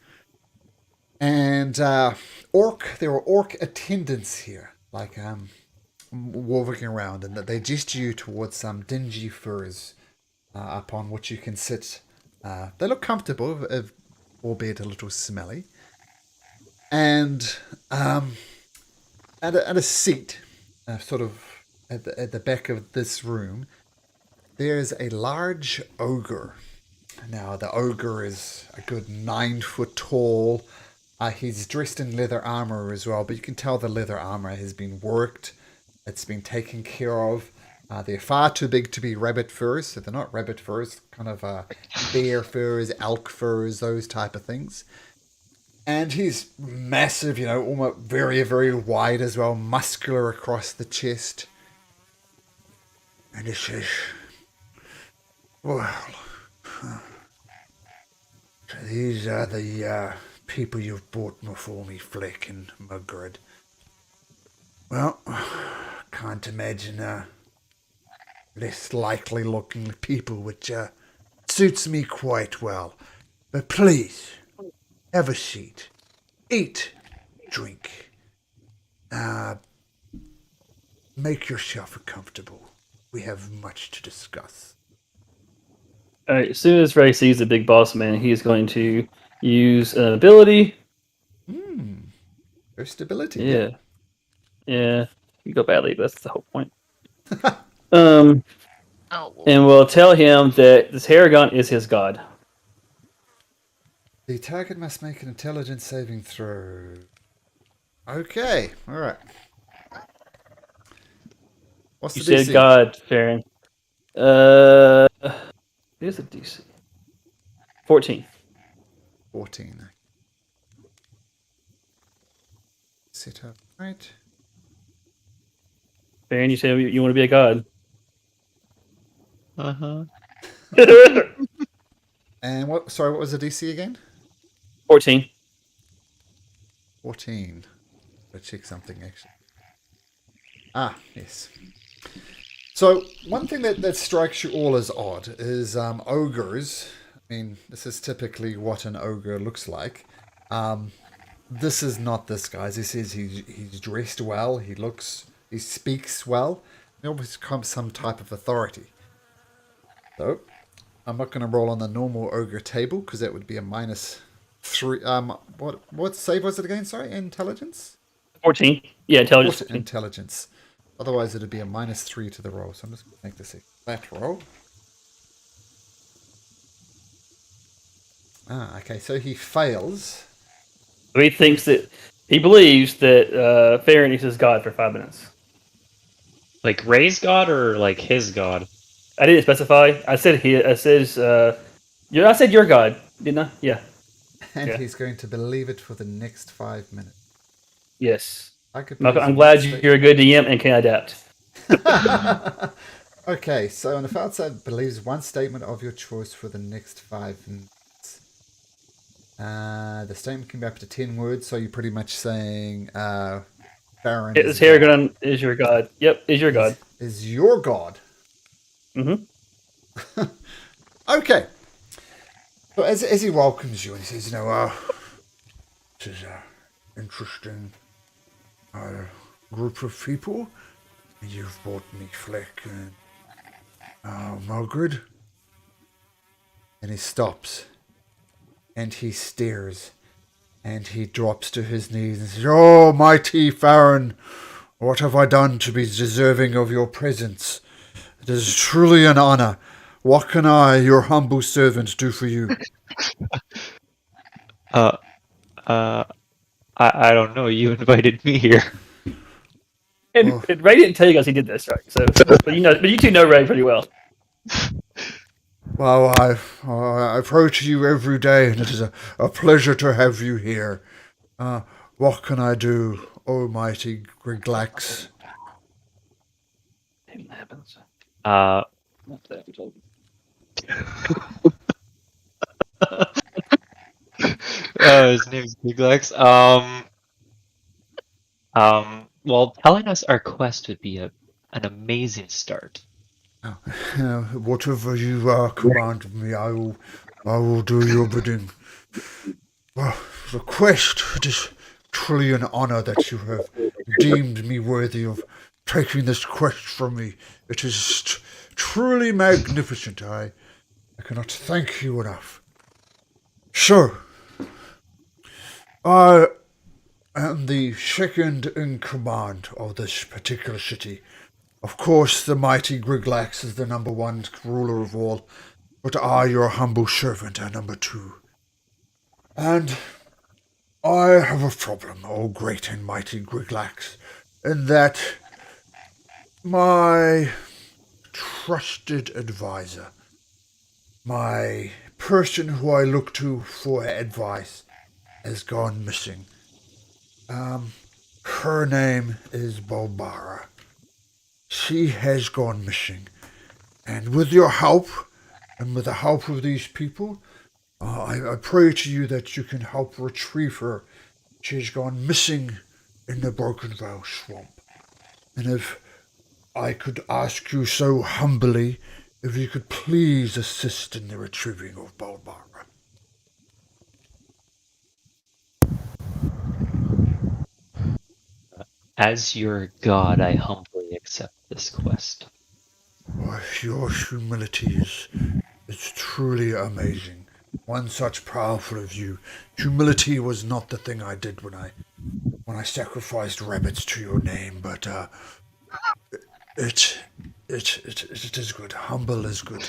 S1: And there are orc attendants here, like walking around, and that they gesture you towards some dingy furs upon which you can sit. They look comfortable, albeit a little smelly. And at a seat, sort of at the back of this room, there's a large ogre. Now, the ogre is a good 9 foot tall. He's dressed in leather armor as well, but you can tell the leather armor has been worked. It's been taken care of. They're far too big to be rabbit furs, so they're not rabbit furs, kind of bear furs, elk furs, those type of things. And he's massive, you know, almost very, very wide as well, muscular across the chest. And he says, well, these are the people you've brought before me, Fleck and Mugrid. Well, can't imagine less likely looking people, which suits me quite well. But please, have a seat. Eat. Drink. Make yourself comfortable. We have much to discuss.
S6: All right, as soon as Ray sees the big boss man, he's going to use an ability.
S1: First ability.
S6: Yeah. Yeah. You go badly, but that's the whole point. And we'll tell him that this Haragon is his god.
S1: The target must make an intelligence saving throw. Okay, alright. What's
S6: You
S1: the DC?
S6: said god, Farron. Here's a DC. 14.
S1: 14. Set up right.
S6: Farron, you said you want to be a god.
S5: Uh-huh.
S1: And what was the DC again?
S6: 14.
S1: 14. I'll check something actually. Yes. So one thing that strikes you all as odd is ogres. I mean, this is typically what an ogre looks like. This is not this guy's. He says he's dressed well. He speaks well. He always comes some type of authority. So I'm not going to roll on the normal ogre table because that would be a -3. What save was it again? Sorry, intelligence.
S6: 14. Yeah, intelligence. 14.
S1: Intelligence. Otherwise, it'd be a -3 to the roll. So I'm just going to make this a flat roll. Okay. So he fails.
S6: So he believes that Farron is his god for 5 minutes.
S5: Like Ray's god or like his god?
S6: I didn't specify. I said I said your god, didn't I? Yeah.
S1: And he's going to believe it for the next 5 minutes.
S6: Yes.
S1: I'm
S6: I'm glad you're a good DM and can adapt.
S1: Okay, so on the outside, believes one statement of your choice for the next 5 minutes. The statement can be up to 10 words, so you're pretty much saying Baron
S6: This Haragon is your god. Yep, is your god.
S1: Is your god.
S6: Mm-hmm.
S1: Okay. So as he welcomes you and he says, this is an interesting group of people. You've brought me Fleck and Margaret. And he stops. And he stares. And he drops to his knees and says, "Oh, mighty Farron, what have I done to be deserving of your presence? It is truly an honor. What can I, your humble servant, do for you?"
S5: I don't know. You invited me here.
S6: And Ray didn't tell you guys he did this, right? So, but you two know Ray pretty well.
S1: Well, I approach you every day, and it is a pleasure to have you here. What can I do?
S7: almighty Griglax?
S6: Anything happens.
S5: Uh,
S6: Not that we told you.
S5: his name's Big Legs. Well, telling us our quest would be an amazing start.
S7: Whatever you command me, I will do your bidding. Well, the quest, it is truly an honor that you have deemed me worthy of taking this quest from me. It is truly magnificent. I cannot thank you enough. So, I am the second in command of this particular city. Of course, the mighty Griglax is the number one ruler of all, but I, your humble servant, am number two. And I have a problem, O great and mighty Griglax, in that my trusted advisor, my person who I look to for advice, has gone missing. Her name is Bulbara. She has gone missing. And with your help, and with the help of these people, I pray to you that you can help retrieve her. She has gone missing in the Broken Vale swamp. And if I could ask you so humbly, if you could please assist in the retrieving of Bulbara.
S5: As your god, I humbly accept this quest.
S7: Why, your humility is truly amazing. One such powerful of you. Humility was not the thing I did when I sacrificed rabbits to your name, but it is good. Humble is good.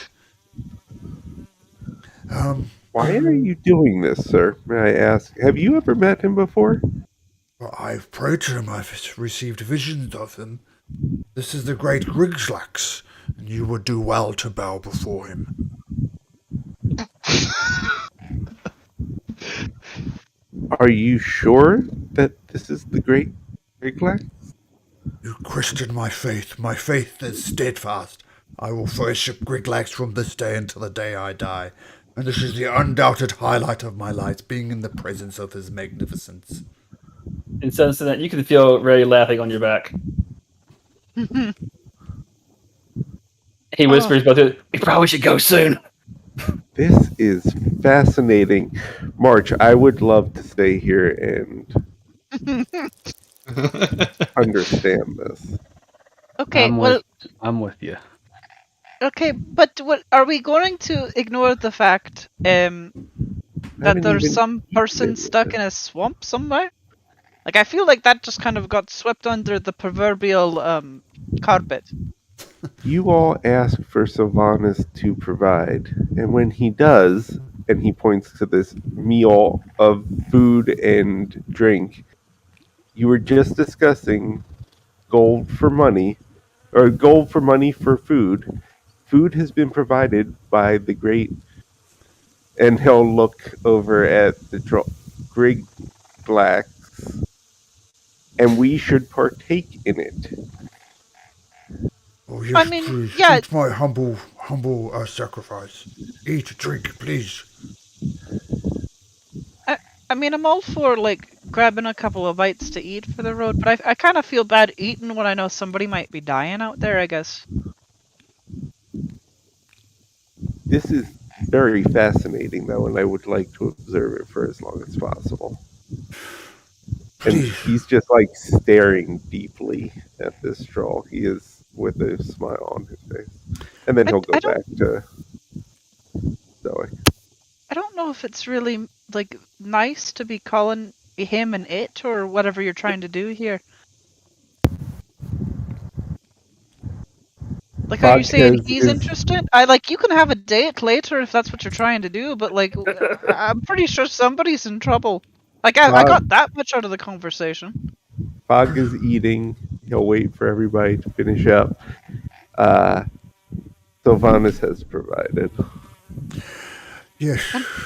S4: Why are you doing this, sir? May I ask? Have you ever met him before?
S7: Well, I've prayed to him. I've received visions of him. This is the great Grigslax, and you would do well to bow before him.
S4: Are you sure that this is the great Griglax?
S7: You question my faith. My faith is steadfast. I will worship Griglax from this day until the day I die. And this is the undoubted highlight of my life, being in the presence of his magnificence.
S6: And so that you can feel Ray laughing on your back. He whispers, "But we probably should go soon."
S4: This is fascinating. March, I would love to stay here and understand this.
S2: Okay,
S3: I'm with you.
S2: okay, but what are we going to ignore the fact that
S4: Haven't
S2: there's
S4: even
S2: some person
S4: eaten
S2: stuck
S4: yet.
S2: in a swamp somewhere? Like, I feel like that just kind of got swept under the proverbial carpet.
S4: You all ask for Sylvanas to provide, and when he does, and he points to this meal of food and drink, you were just discussing gold for money, or gold for money for food. Food has been provided by the great, and he'll look over at the Grig Glax, and we should partake in it.
S7: Oh,
S2: I
S7: yes,
S2: mean,
S7: please.
S2: yeah,
S7: Eat my humble sacrifice. Eat, drink, please.
S2: I mean, I'm all for, like, grabbing a couple of bites to eat for the road, but I kind of feel bad eating when I know somebody might be dying out there, I guess.
S4: This is very fascinating, though, and I would like to observe it for as long as possible. And
S7: Please.
S4: he's just like staring deeply at this troll. He is with a smile on his face. And then he'll go
S2: I don't
S4: back to Zoe.
S2: I don't know if it's really, like, nice to be calling him an it or whatever you're trying to do here. Like, are you saying
S4: Vodka
S2: he's
S4: is
S2: interested? You can have a date later if that's what you're trying to do, but, like, I'm pretty sure somebody's in trouble. Like, I
S4: Fog,
S2: got that much out of the conversation.
S4: Fog is eating. He'll wait for everybody to finish up. Sylvanas has provided.
S7: Yes.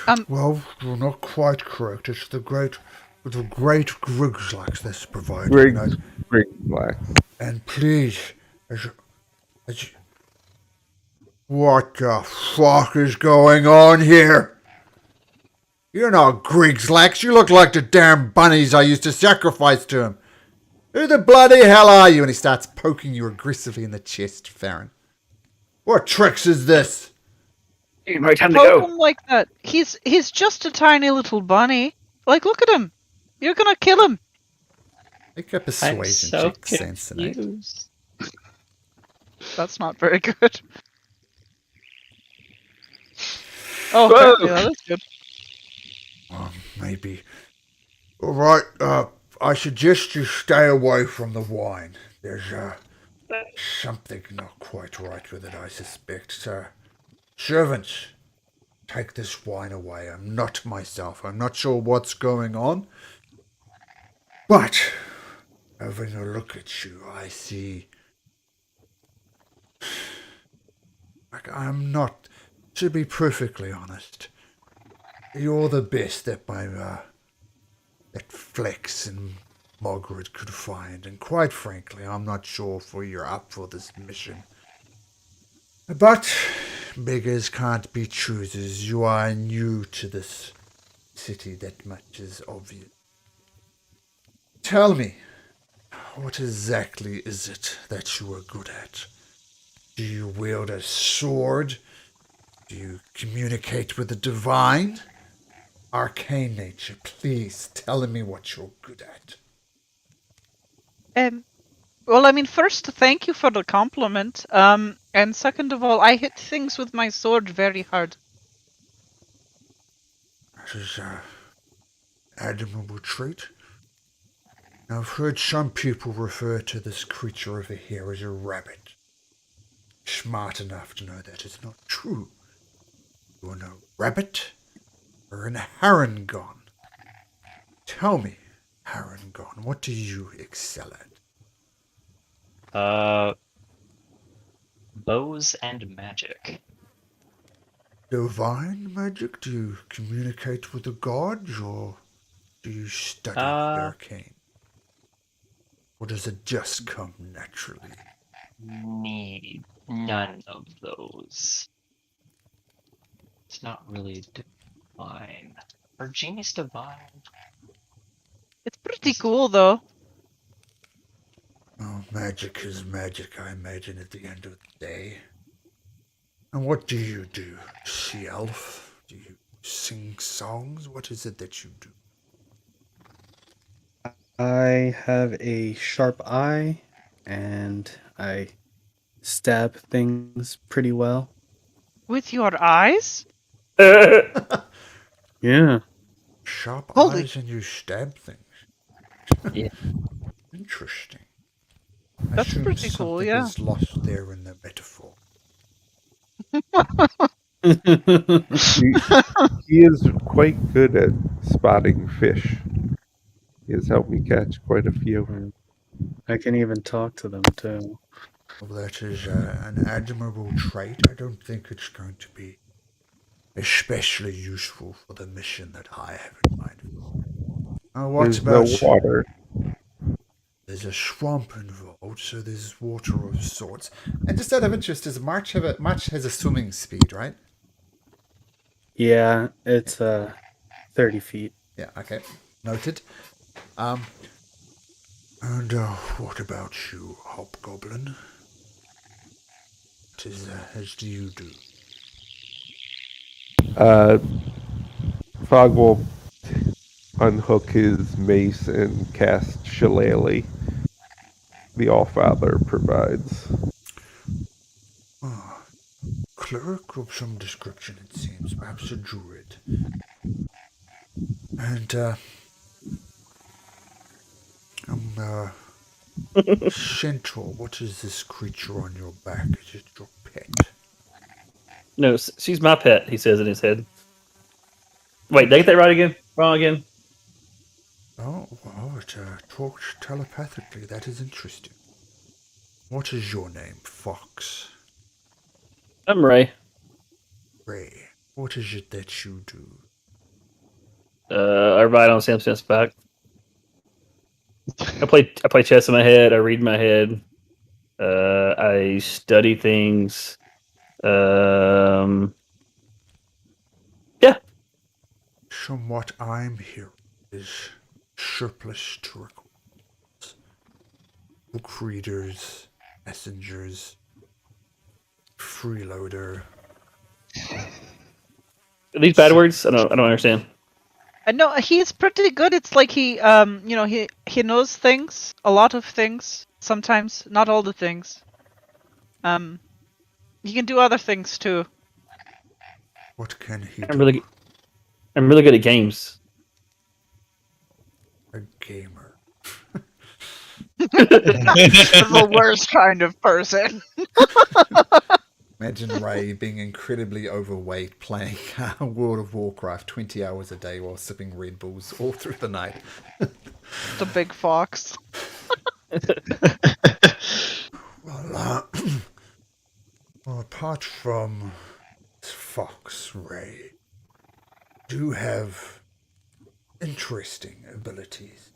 S2: Um,
S7: Well, you're not quite correct. It's the great the great Grigslax that's providing
S4: Griggs,
S7: that.
S4: Griggs Black.
S7: And please, as, as, what the fuck is going on here? You're not Grigslax. You look like the damn bunnies I used to sacrifice to him. Who the bloody hell are you? And he starts poking you aggressively in the chest, Farron. What tricks is this?
S6: Right, time to
S2: Poke
S6: go.
S2: him like that. He's just a tiny little bunny. Like, look at him. You're gonna kill him.
S1: Make a
S5: I'm
S1: persuasion
S5: so
S1: check, Samsonite.
S5: confused.
S2: That's not very good. Oh,
S6: Whoa.
S2: okay, yeah, that's good.
S7: Maybe. Alright, I suggest you stay away from the wine. There's, something not quite right with it, I suspect, sir. Servants, take this wine away. I'm not myself. I'm not sure what's going on. But, having a look at you, I see. Like, I'm not. To be perfectly honest, you're the best that that Flex and Margaret could find, and quite frankly, I'm not sure if you're up for this mission. But beggars can't be choosers. You are new to this city, that much is obvious. Tell me, what exactly is it that you are good at? Do you wield a sword? Do you communicate with the divine? Arcane nature, please tell me what you're good at.
S2: Well, I mean, first, thank you for the compliment. And second of all, I hit things with my sword very hard.
S7: That is an admirable trait. Now, I've heard some people refer to this creature over here as a rabbit. Smart enough to know that it's not true. You're no rabbit or an Harangon. Tell me, Harangon, what do you excel at?
S5: Bows and magic.
S7: Divine magic? Do you communicate with the gods, or do you study the
S5: Uh,
S7: arcane? Or does it just come naturally?
S5: Need none of those. It's not really divine. Are genies divine?
S2: It's pretty cool, though.
S7: Oh, magic is magic, I imagine, at the end of the day. And what do you do? Sea elf? Do you sing songs? What is it that you do?
S3: I have a sharp eye, and I stab things pretty well.
S2: With your eyes?
S3: Yeah.
S7: Sharp
S2: Holy-
S7: eyes and you stab things.
S5: Yeah.
S7: Interesting. I
S2: That's
S7: assume
S2: pretty cool,
S7: something
S2: yeah.
S7: is lost there in the metaphor.
S4: He is quite good at spotting fish. He has helped me catch quite a few.
S3: I can even talk to them too.
S7: Well, that is an admirable trait. I don't think it's going to be especially useful for the mission that I have in mind. What
S4: There's
S7: about
S4: no water.
S7: There's a swamp involved, so there's water of sorts.
S1: And just out of interest, does March have a March has a swimming speed, right?
S3: Yeah, it's 30 feet.
S1: Yeah, okay. Noted.
S7: And what about you, Hobgoblin? What is as do you do?
S4: Fog will unhook his mace and cast Shillelagh. The Allfather provides.
S7: Cleric of some description, it seems. Perhaps a druid. And, Centaur, what is this creature on your back? Is it your pet?
S6: No, she's my pet, he says in his head. Wait, did I get that right again? Wrong again?
S7: Oh, well, it talks telepathically. That is interesting. What is your name, Fox?
S6: I'm Ray.
S7: Ray. What is it that you do?
S6: I ride on Samson's back. I play chess in my head. I read in my head. I study things. Yeah.
S7: From what I'm hearing is surplus to requirements. Book readers, messengers, freeloader.
S6: Are these bad words? I don't understand.
S2: No, he's pretty good. It's like he knows things, a lot of things. Sometimes, not all the things. He can do other things too.
S7: What can he
S6: I'm
S7: do?
S6: really good at games.
S7: A gamer.
S2: The worst kind of person.
S1: Imagine Ray being incredibly overweight playing World of Warcraft 20 hours a day while sipping Red Bulls all through the night.
S2: The big fox.
S7: Well, well, apart from Fox Ray, do have interesting abilities.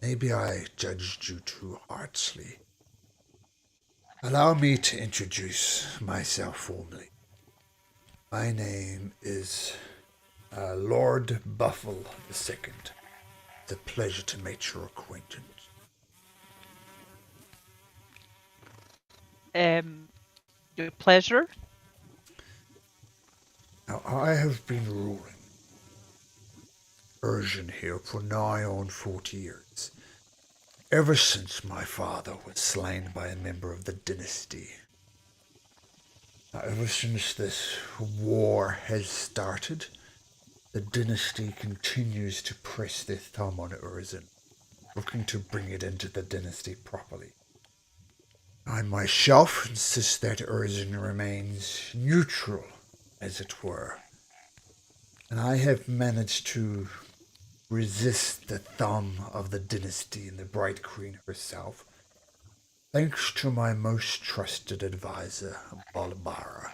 S7: Maybe I judged you too harshly. Allow me to introduce myself formally. My name is Lord Buffle II. It's a pleasure to make your acquaintance.
S2: Your pleasure.
S7: Now, I have been ruling Persian here for nigh on 40 years. Ever since my father was slain by a member of the dynasty. Now, ever since this war has started, the dynasty continues to press their thumb on Urizen, looking to bring it into the dynasty properly. I myself insist that Urizen remains neutral, as it were, and I have managed to resist the thumb of the dynasty and the Bright Queen herself, thanks to my most trusted advisor, Balbara.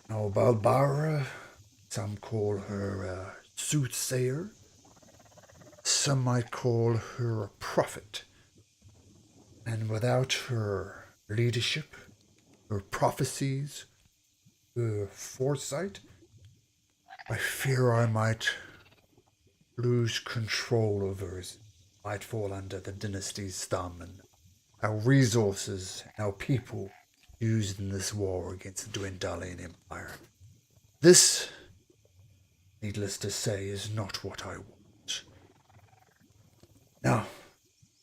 S7: Now, Balbara, some call her a soothsayer, some might call her a prophet, and without her leadership, her prophecies, her foresight, I fear I might lose control over us, might fall under the dynasty's thumb, and our resources and our people used in this war against the Dwendalian Empire. This, needless to say, is not what I want. Now,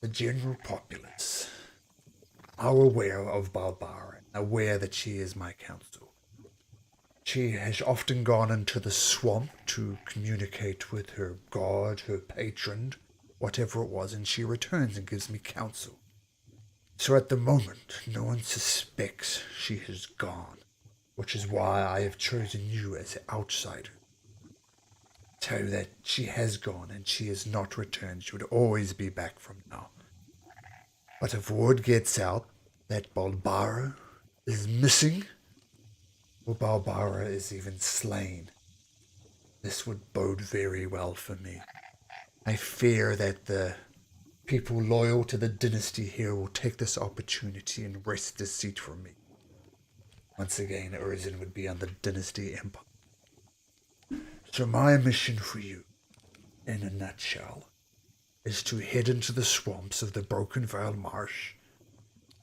S7: the general populace are aware of Balbara, aware that she is my counsel. She has often gone into the swamp to communicate with her god, her patron, whatever it was, and she returns and gives me counsel. So at the moment, no one suspects she has gone, which is why I have chosen you as an outsider. Tell you that she has gone and she has not returned. She would always be back from now. But if word gets out that Balbara is missing, or Balbara is even slain, this would bode very well for me. I fear that the people loyal to the dynasty here will take this opportunity and wrest this seat from me. Once again, Urizen would be on the dynasty empire. So my mission for you, in a nutshell, is to head into the swamps of the Broken Vale Marsh,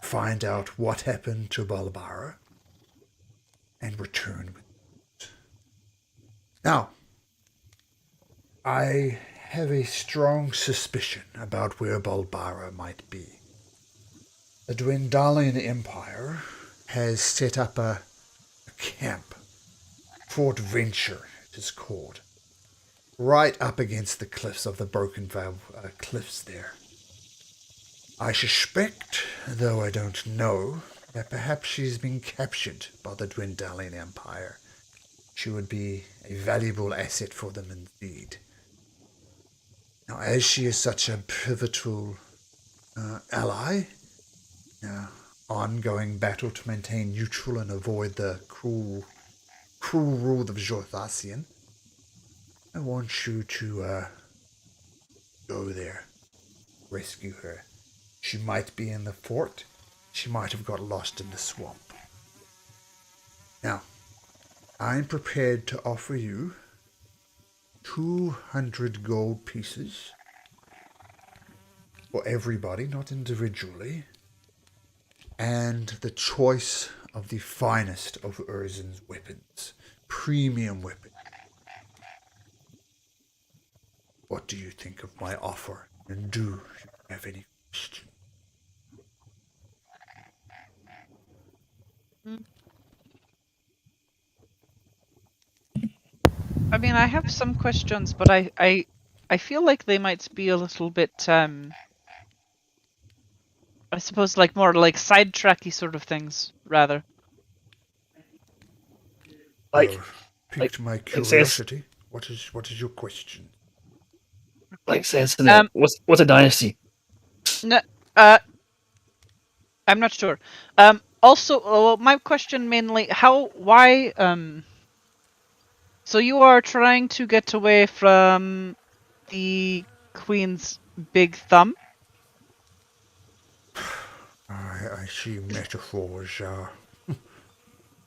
S7: find out what happened to Balbara, and return with it. Now, I have a strong suspicion about where Balbara might be. The Dwendalian Empire has set up a camp, Fort Venture it is called, right up against the cliffs of the Broken Vale cliffs there. I suspect, though I don't know, that perhaps she's been captured by the Dwendalian Empire. She would be a valuable asset for them indeed. Now, as she is such a pivotal ally, ongoing battle to maintain neutral and avoid the cruel rule of Jorthasian, I want you to go there rescue her. She might be in the fort. She might have got lost in the swamp. Now, I'm prepared to offer you 200 gold pieces for everybody, not individually, and the choice of the finest of Urzen's weapons, premium weapons. What do you think of my offer? And do you have any questions?
S2: I mean, I have some questions, but I feel like they might be a little bit, I suppose, like more like sidetracky sort of things, rather.
S6: Like,
S7: Well,
S6: like,
S7: piqued my
S6: says,
S7: curiosity. What is your question?
S6: says,
S2: Um,
S6: what's a dynasty?
S2: No, I'm not sure. Also, my question mainly, why, so you are trying to get away from the Queen's big thumb?
S7: I see metaphors are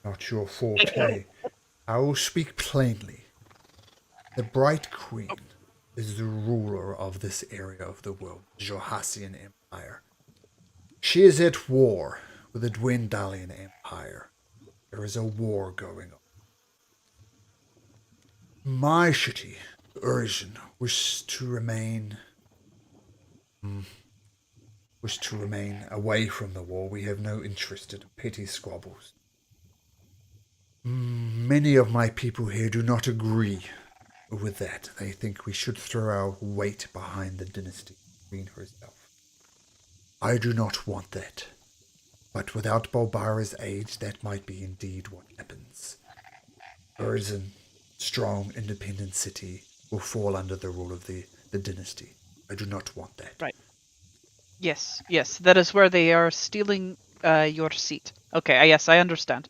S7: not your forte. I will speak plainly. The Bright Queen is the ruler of this area of the world, the Johassian Empire. She is at war with the Dwendalian Empire. There is a war going on. My city, Urzen, wishes to remain away from the war. We have no interest in petty squabbles. Many of my people here do not agree with that. They think we should throw our weight behind the dynasty queen herself. I do not want that. But without Balbara's aid, that might be indeed what happens. Urzen, strong, independent city, will fall under the rule of the dynasty. I do not want that.
S2: Right. Yes, that is where they are stealing your seat. Okay, yes, I understand.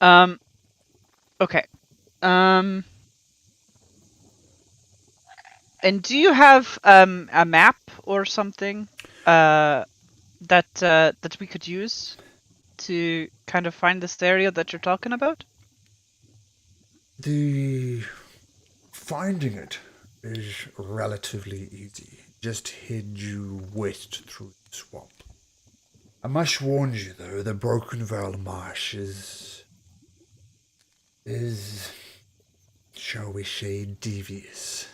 S2: Okay. And do you have a map or something that we could use to kind of find this area that you're talking about?
S7: The finding it is relatively easy. Just head due west through the swamp. I must warn you, though, the Broken Veil Marsh is, shall we say, devious.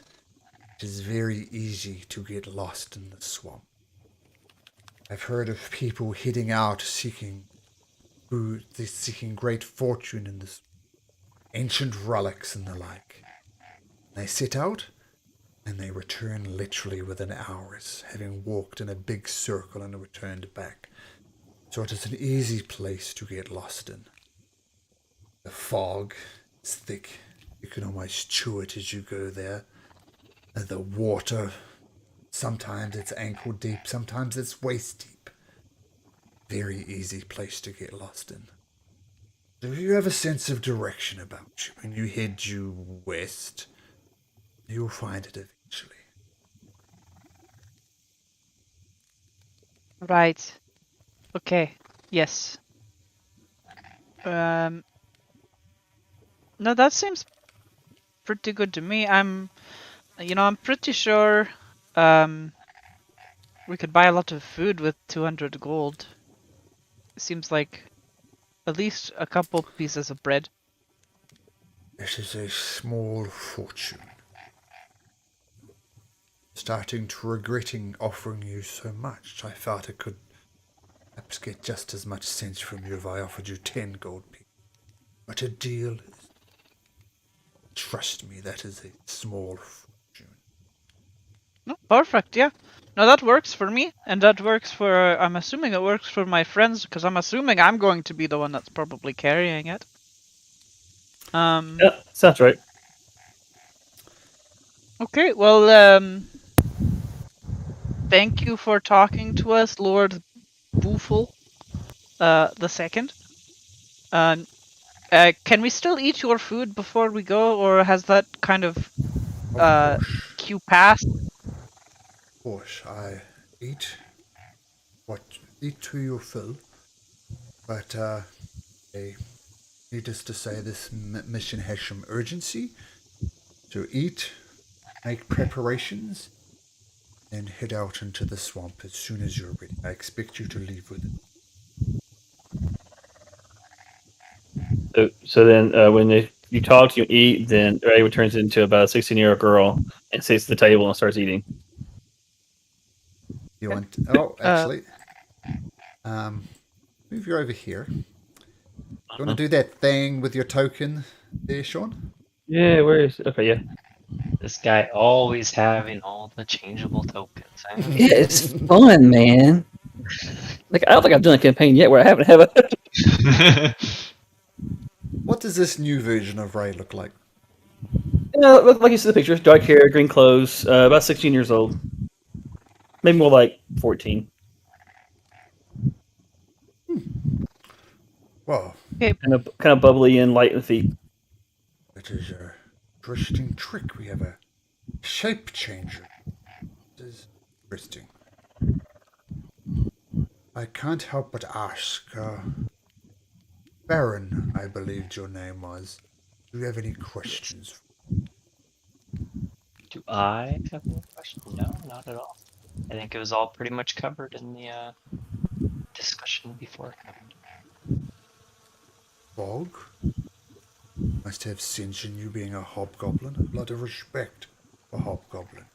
S7: It is very easy to get lost in the swamp. I've heard of people heading out seeking food, seeking great fortune in this ancient relics and the like. They set out and they return literally within hours, having walked in a big circle and returned back. So it is an easy place to get lost in. The fog is thick. You can almost chew it as you go there. And the water, sometimes it's ankle deep, sometimes it's waist deep. Very easy place to get lost in. Do you have a sense of direction about you? When you head due west, you'll find it eventually.
S2: Right. Okay. Yes. No, that seems pretty good to me. I'm pretty sure we could buy a lot of food with 200 gold. It seems like at least a couple pieces of bread.
S7: It is a small fortune. Starting to regretting offering you so much. I thought I could perhaps get just as much sense from you if I offered you 10 gold pieces. But a deal is... Trust me, that is a small fortune.
S2: No, perfect. Yeah. No, that works for me, and that works for. I'm assuming it works for my friends, because I'm assuming I'm going to be the one that's probably carrying it.
S6: Yeah, sounds right.
S2: Okay. Well, thank you for talking to us, Lord Booful, the second. Can we still eat your food before we go, or has that kind of
S7: Of course.
S2: queue passed?
S7: course, I eat what eat to your fill, but I needless to say, this mission has some urgency. So eat, make preparations, and head out into the swamp as soon as you're ready. I expect you to leave with it.
S6: So then, when you talk, you eat. Then Ray turns into about a 16-year-old girl and sits at the table and starts eating.
S1: You want? Oh,
S2: Uh,
S1: actually, move you over here. You want to
S6: Uh-huh.
S1: do that thing with your token there, Sean?
S6: Yeah, where is? Okay, yeah.
S5: This guy always having all the changeable tokens. I don't
S6: Yeah, it's fun, man. Like I don't think I've done a campaign yet where I haven't have a.
S5: know.
S1: What does this new version of Ray look like?
S6: Like you see the pictures, dark hair, green clothes, about 16 years old, maybe more like 14.
S7: Well,
S2: okay.
S6: Kind of bubbly and light in the feet.
S7: it is a interesting trick. We have a shape changer.
S1: This is interesting. I can't help but ask, Baron, I believed your name was. Do you have any questions?
S5: Do I have any questions? No, not at all. I think it was all pretty much covered in the discussion beforehand.
S7: Bog? Must have sense in you being a hobgoblin. A lot of respect for hobgoblin.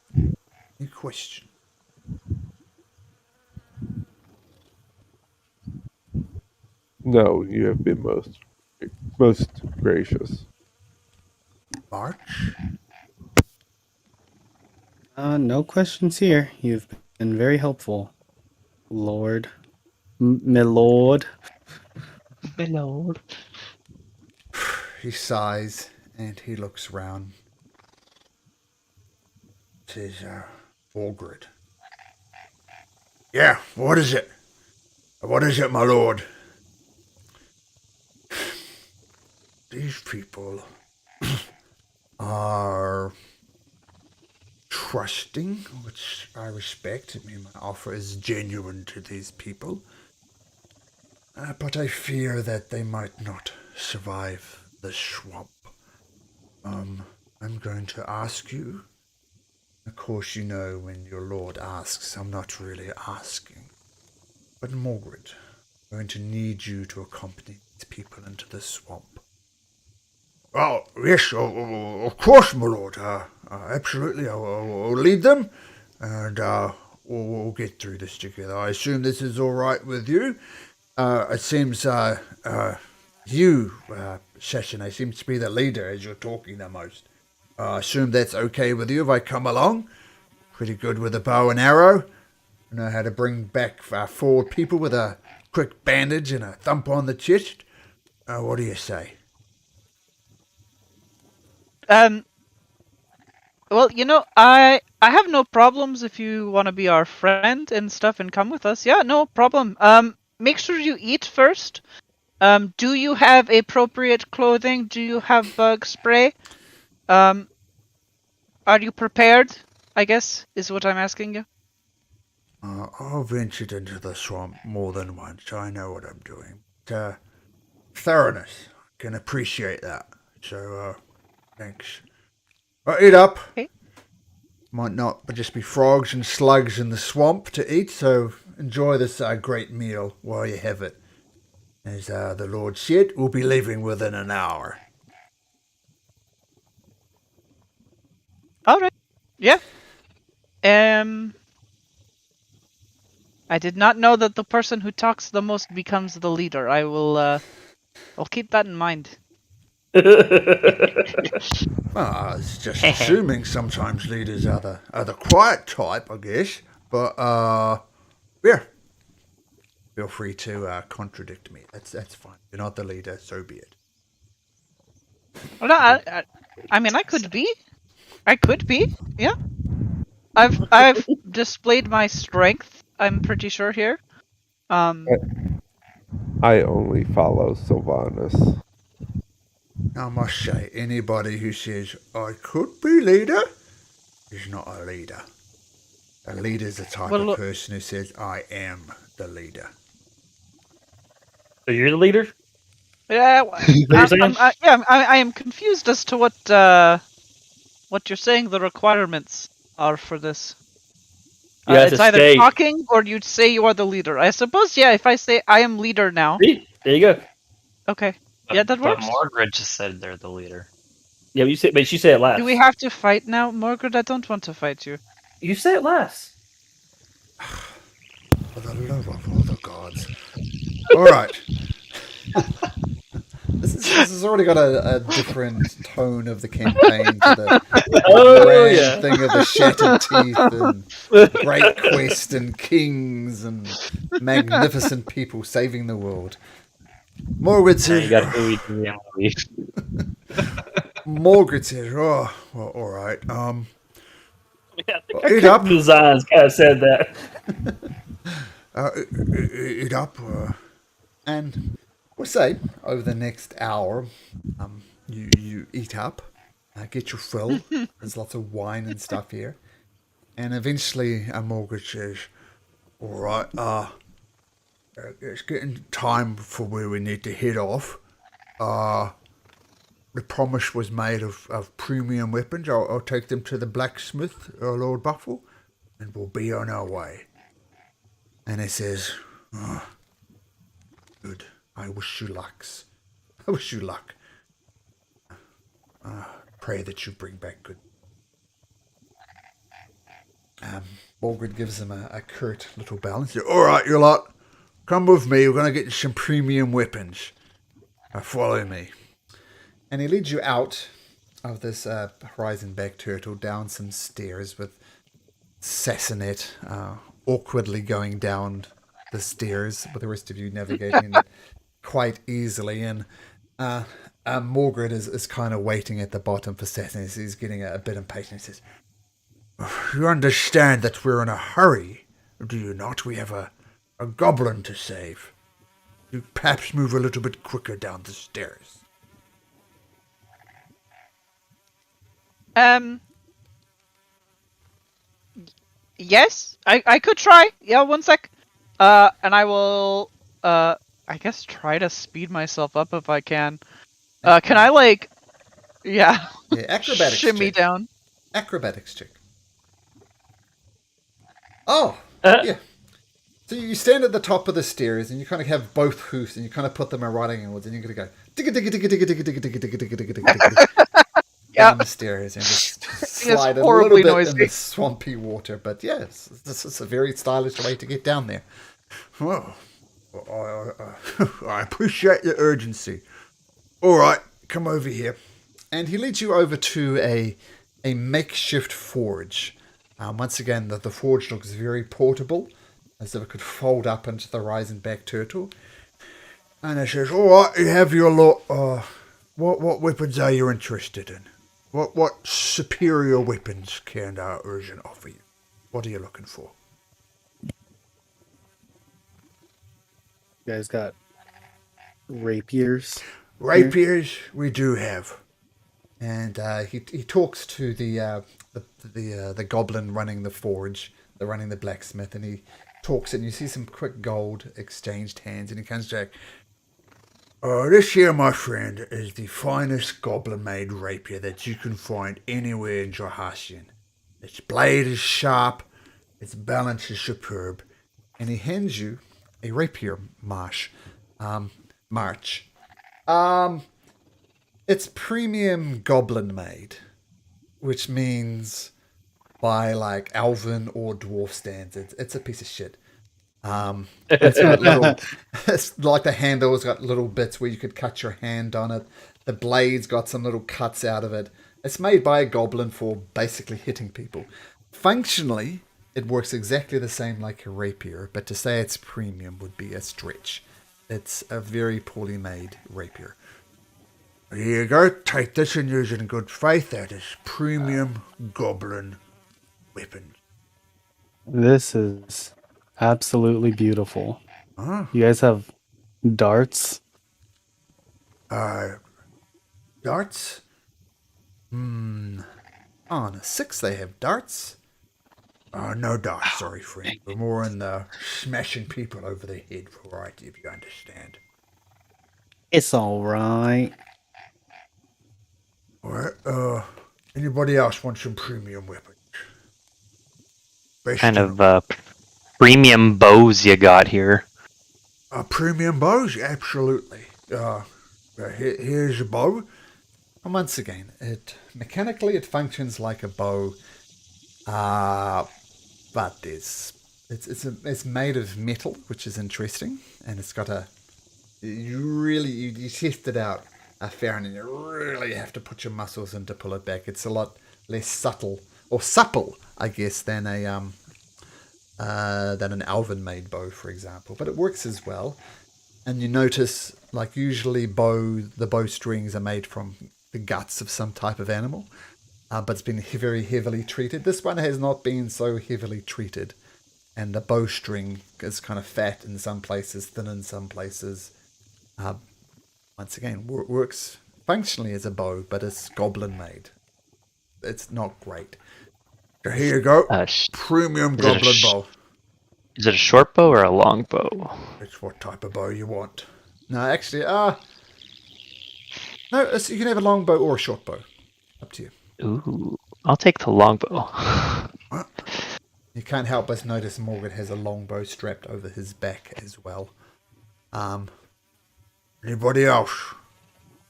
S7: Any question?
S4: No, you have been most gracious.
S7: March?
S3: No questions here. You've been very helpful, Lord. My lord.
S5: My lord.
S1: He sighs and he looks round.
S7: Says, Orgrid. Yeah, what is it? What is it, my lord? These people are trusting, which I respect. I mean, my offer is genuine to these people. But I fear that they might not survive the swamp. I'm going to ask you. Of course, you know when your lord asks, I'm not really asking. But Margaret, I'm going to need you to accompany these people into the swamp. Oh, yes, of course, my lord. Absolutely, I'll lead them, and we'll get through this together. I assume this is all right with you. It seems you, Session, seems to be the leader as you're talking the most. I assume that's okay with you if I come along. Pretty good with a bow and arrow. I know how to bring back forward people with a quick bandage and a thump on the chest. What do you say?
S2: Um. Well, I have no problems if you want to be our friend and stuff and come with us. Yeah, no problem. Make sure you eat first. Do you have appropriate clothing? Do you have bug spray? Um, are you prepared? I guess is what I'm asking you.
S7: I've ventured into the swamp more than once. I know what I'm doing. Thoroughness. I can appreciate that. So, thanks. Eat up.
S2: Okay.
S7: Might not but just be frogs and slugs in the swamp to eat, so enjoy this great meal while you have it. As the Lord said, we'll be leaving within an hour.
S2: All right. Yeah. Um. I did not know that the person who talks the most becomes the leader. I will. I'll keep that in mind.
S7: It's just assuming sometimes leaders are the quiet type, I guess. But yeah, feel free to contradict me. That's fine. You're not the leader, so be it.
S2: Well, no, I mean, I could be. I could be. Yeah. I've displayed my strength. I'm pretty sure here.
S4: I only follow Sylvanas.
S7: I must say, anybody who says I could be leader is not a leader. A leader's the type
S2: Well,
S7: of
S2: look-
S7: person who says, I am the leader.
S6: So you're the leader?
S2: Yeah,
S6: What you're saying?
S2: I am confused as to what you're saying the requirements are for this.
S6: You have
S2: It's
S6: to
S2: either
S6: stay.
S2: talking or you'd say you are the leader. I suppose, yeah, if I say I am leader now.
S6: See? There you go.
S2: Okay. Yeah, that
S5: But
S2: works.
S5: Margaret just said they're the leader.
S6: Yeah, but she said it last.
S2: Do we have to fight now, Margaret? I don't want to fight you.
S6: You said it last.
S7: For the love of all the gods. All right.
S1: This has already got a different tone of the campaign to the
S6: Oh
S1: grand
S6: yeah.
S1: thing of the shattered teeth and great quest and kings and magnificent people saving the world.
S7: Margaret
S5: You
S7: says,
S5: got who we do and we.
S7: Margaret says, oh, well, all right.
S6: Yeah, I think
S7: Eat
S6: our
S7: up.
S6: character designs kind of said that.
S7: Eat up.
S1: And we'll say over the next hour, you eat up, get your fill. There's lots of wine and stuff here. And eventually, Margaret says, all right, it's getting time for where we need to head off. The promise was made of premium weapons. I'll take them to the blacksmith, Lord Buffle, and we'll be on our way. And he says, good. I wish you lucks. I wish you luck. Pray that you bring back good. Margaret gives him a curt little bow and says, all right, you lot, come with me. We're going to get you some premium weapons. Follow me. And he leads you out of this horizon back turtle down some stairs with Sassanet awkwardly going down the stairs with the rest of you navigating it quite easily. And Margaret is kind of waiting at the bottom for Sassanet. He's getting a bit impatient. He says, you understand that we're in a hurry, do you not? We have a goblin to save. You perhaps move a little bit quicker down the stairs.
S2: Yes, I could try. Yeah, one sec. And I will, I guess try to speed myself up if I can. Can I yeah,
S1: Yeah, acrobatics
S2: shimmy
S1: check.
S2: down?
S1: Acrobatics check. Oh,
S6: Uh,
S1: yeah. So you stand at the top of the stairs and you kind of have both hoofs and you kind of put them at right angles and you're going to go digga digga digga digga digga digga digga digga digga digga digga
S2: Yeah.
S1: down the stairs and just
S2: It's
S1: slide a little
S2: horribly
S1: bit in
S2: noisy.
S1: the swampy water. But yes, this is a very stylish way to get down there.
S7: Well, I appreciate the urgency. All right, come over here.
S1: And he leads you over to a makeshift forge. Once again, the forge looks very portable, as if it could fold up into the rising back turtle.
S7: And it says, all right, you have your lot. What weapons are you interested in? What superior weapons can Urgent offer you? What are you looking for?
S3: You guys got rapiers.
S7: Rapiers, we do have.
S1: And he talks to the goblin running the forge, running the blacksmith, and he talks and you see some quick gold exchanged hands, and he comes back.
S7: This here, my friend, is the finest goblin-made rapier that you can find anywhere in Jahasian. Its blade is sharp, its balance is superb.
S1: And he hands you a rapier march. It's premium goblin made, which means by like elven or dwarf standards, it's a piece of shit. It's got little, it's like the handle's got little bits where you could cut your hand on it. The blade's got some little cuts out of it. It's made by a goblin for basically hitting people. Functionally, it works exactly the same like a rapier, but to say it's premium would be a stretch. It's a very poorly made rapier.
S7: Here you go, take this and use it in good faith. That is premium goblin weapon.
S3: This is absolutely beautiful. You guys have darts.
S7: Darts?
S1: On a 6 they have darts.
S7: No dice, sorry, friend. We're more in the smashing people over the head variety, if you understand.
S3: It's all right.
S7: Alright, anybody else want some premium weapons? Best
S5: Kind
S7: in
S5: of premium bows you got here.
S7: premium bows? Absolutely. Here's a bow.
S1: And once again, mechanically it functions like a bow, but it's made of metal, which is interesting, and it's got you test it out fair, and you really have to put your muscles in to pull it back. It's a lot less subtle or supple, I guess, than an elven made bow, for example, but it works as well. And you notice, like usually the bow strings are made from the guts of some type of animal, but it's been very heavily treated. This one has not been so heavily treated, and the bowstring is kind of fat in some places, thin in some places. Once again, works functionally as a bow, but it's goblin made. It's not great.
S7: So here you go. Premium
S5: Is it a
S7: goblin bow.
S5: Is it a short bow or a long bow?
S7: It's what type of bow you want.
S1: No, actually, no, you can have a long bow or a short bow. Up to you.
S5: Ooh, I'll take the long bow.
S1: You can't help but notice Morgan has a long bow strapped over his back as well.
S7: Anybody else?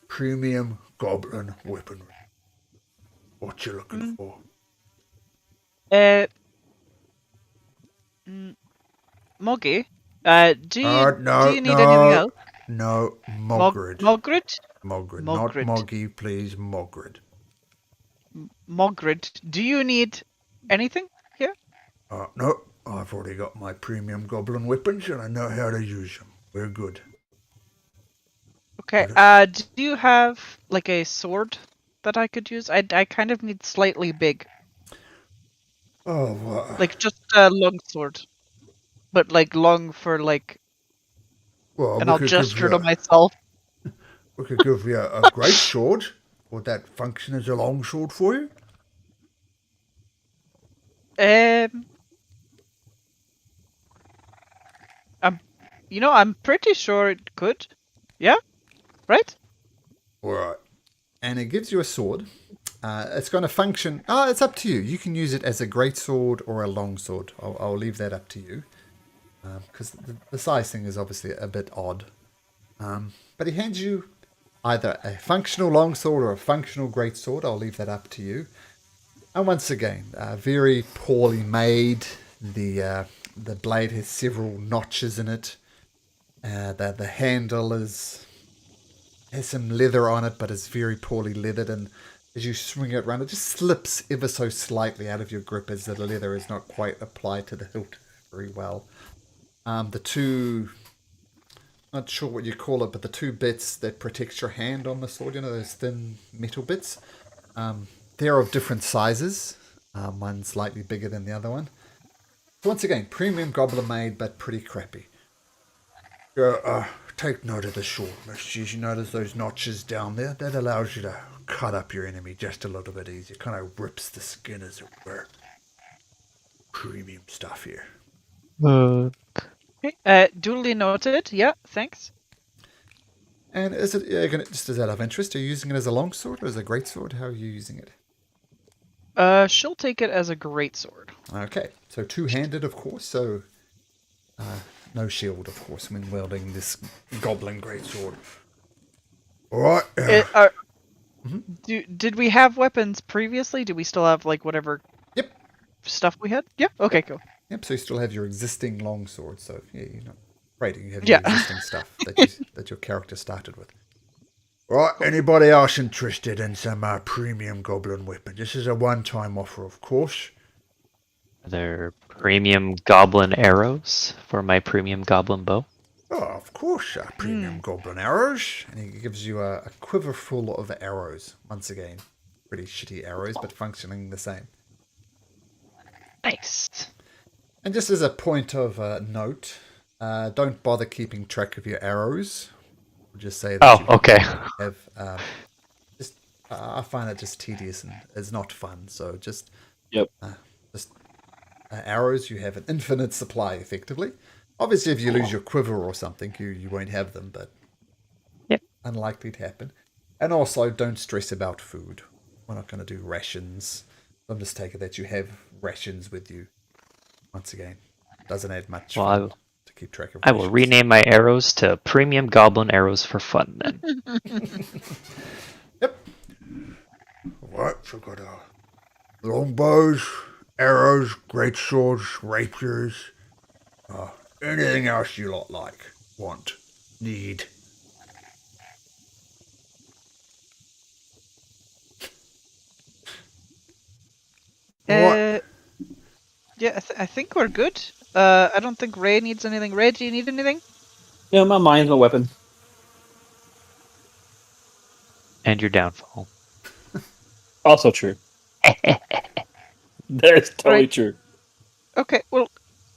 S7: Premium goblin weaponry. What you looking for?
S2: Moggy, do
S7: No,
S2: you need anything else?
S7: No, Mogrid.
S2: Mogrid?
S7: Mogrid, not
S2: Mogrid.
S7: Moggy, please, Mogrid.
S2: Mogrid, do you need anything here?
S7: No, I've already got my premium goblin weapons and I know how to use them. We're good.
S2: Okay, do you have, like, a sword that I could use? I kind of need slightly big.
S7: Oh, what?
S2: Like, just a long sword. But, like, long for, like...
S7: Well,
S2: and I'll gesture to myself.
S7: We could give you a great sword. Would that function as a long sword for you?
S2: I'm pretty sure it could. Yeah? Right?
S7: Alright.
S1: And it gives you a sword. It's going to function. It's up to you. You can use it as a great sword or a long sword. I'll leave that up to you. Because the size thing is obviously a bit odd. But he hands you either a functional longsword or a functional greatsword. I'll leave that up to you. And once again, very poorly made. The blade has several notches in it. The handle has some leather on it, but it's very poorly leathered. And as you swing it around, it just slips ever so slightly out of your grip as the leather is not quite applied to the hilt very well. The two, not sure what you call it, but the two bits that protect your hand on the sword, those thin metal bits, they're of different sizes. One's slightly bigger than the other one. So once again, premium goblin made, but pretty crappy.
S7: Take note of the shortness. You notice those notches down there? That allows you to cut up your enemy just a little bit easier. Kind of rips the skin, as it were. Premium stuff here.
S2: Okay, duly noted. Yeah, thanks.
S1: And is it just as out of interest? Are you using it as a longsword or as a greatsword? How are you using it?
S2: She'll take it as a greatsword.
S1: Okay, so two-handed, of course. So no shield, of course, when wielding this goblin greatsword.
S7: All right.
S2: Did we have weapons previously? Do we still have, like, whatever
S1: Yep.
S2: stuff we had? Yeah. Okay, cool.
S1: Yep, so you still have your existing longsword. So yeah, you're not trading. You have your existing stuff that your character started with.
S7: Right, anybody else interested in some premium goblin weapon? This is a one-time offer, of course.
S5: Are there premium goblin arrows for my premium goblin bow?
S7: Oh, of course, premium goblin arrows.
S1: And he gives you a quiver full of arrows. Once again, pretty shitty arrows, but functioning the same.
S5: Nice.
S1: And just as a point of note, don't bother keeping track of your arrows. We'll just say that
S5: okay.
S1: have I find it just tedious and it's not fun. So just
S6: Yep.
S1: Just arrows. You have an infinite supply, effectively. Obviously, if you lose your quiver or something, you won't have them, but
S5: Yep.
S1: unlikely to happen. And also, don't stress about food. We're not going to do rations. I'm just taking that you have rations with you. Once again, doesn't add much
S5: Well,
S1: fun to keep track of
S5: I will
S1: rations.
S5: rename my arrows to Premium Goblin Arrows for fun then.
S1: Yep.
S7: Right, so got longbows, arrows, great swords, rapiers, anything else you lot like, want, need. Right.
S2: Yeah, I think we're good. I don't think Ray needs anything. Ray, do you need anything?
S6: No, my mind's my weapon.
S5: And your downfall.
S6: Also true. That is totally
S2: Right.
S6: true.
S2: Okay, well,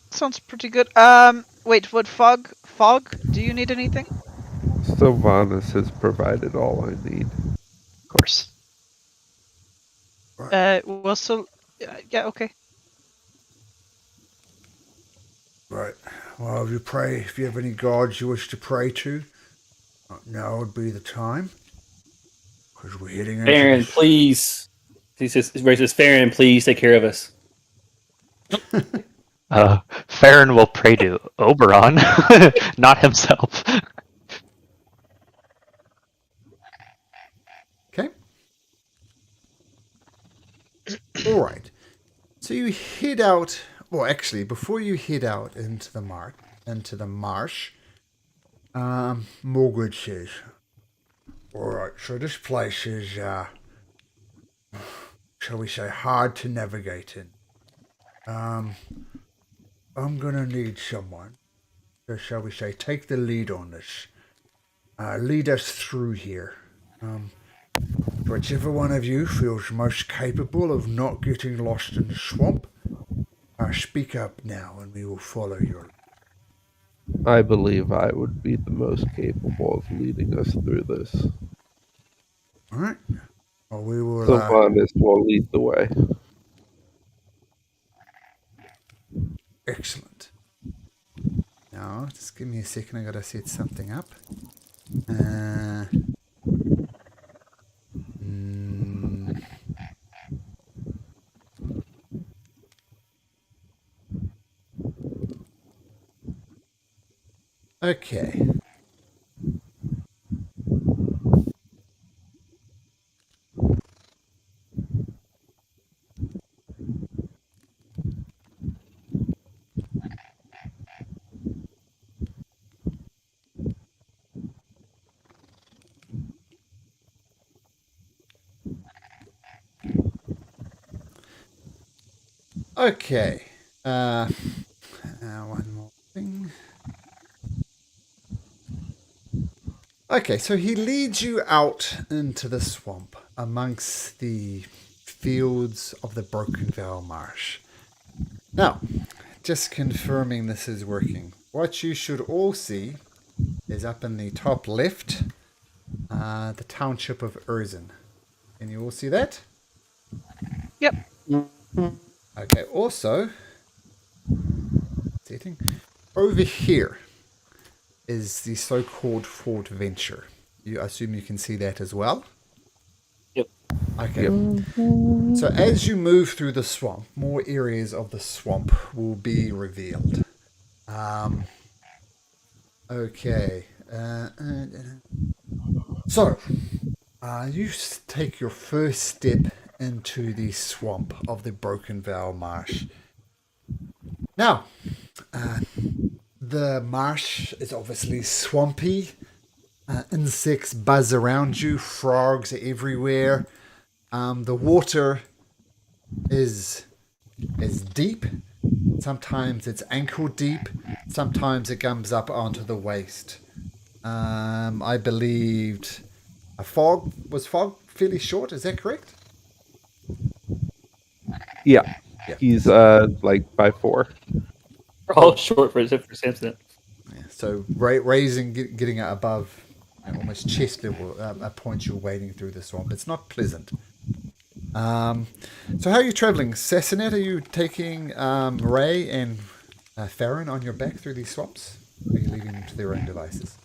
S2: sounds pretty good. Wait, what Fog? Fog, do you need anything?
S4: Sylvanas has provided all I need.
S5: Of course.
S2: Well, so, yeah, okay.
S7: Right. Well, if you have any gods you wish to pray to, now would be the time. Because we're heading into
S6: Farron,
S7: this.
S6: please. He says, Farron, please take care of us.
S5: Farron will pray to Oberon, not himself.
S1: Okay. All right. So you head out. Well, actually, before you head out into the marsh,
S7: Morgood says, alright, so this place is, shall we say, hard to navigate in. I'm gonna need someone to, shall we say, take the lead on this. Lead us through here. Whichever one of you feels most capable of not getting lost in the swamp, speak up now and we will follow your.
S4: I believe I would be the most capable of leading us through this.
S7: Alright? Well, we will,
S4: Sylvanas will lead the way.
S7: excellent.
S1: now just give me a second. I gotta set something up. Okay. Okay. One more thing. Okay, so he leads you out into the swamp amongst the fields of the Broken Vale Marsh. Now, just confirming this is working. What you should all see is up in the top left, the township of Urzen. Can you all see that?
S2: Yep.
S1: Okay, also, setting over here is the so-called Fort Venture. You assume you can see that as well?
S6: Yep.
S1: Okay. So as you move through the swamp, more areas of the swamp will be revealed. Okay. So, you take your first step into the swamp of the Broken Vale Marsh. Now, the marsh is obviously swampy. Insects buzz around you. Frogs are everywhere. The water is deep. Sometimes it's ankle deep. Sometimes it comes up onto the waist. I believed fog fairly short. Is that correct?
S4: Yeah.
S1: Yeah.
S4: He's like 5'4".
S6: We're all short for Samson.
S1: Yeah. So raising, getting above almost chest level, a point you're wading through the swamp. It's not pleasant. So how are you traveling? Sassanet, are you taking Ray and Farron on your back through these swamps? Or are you leaving them to their own devices?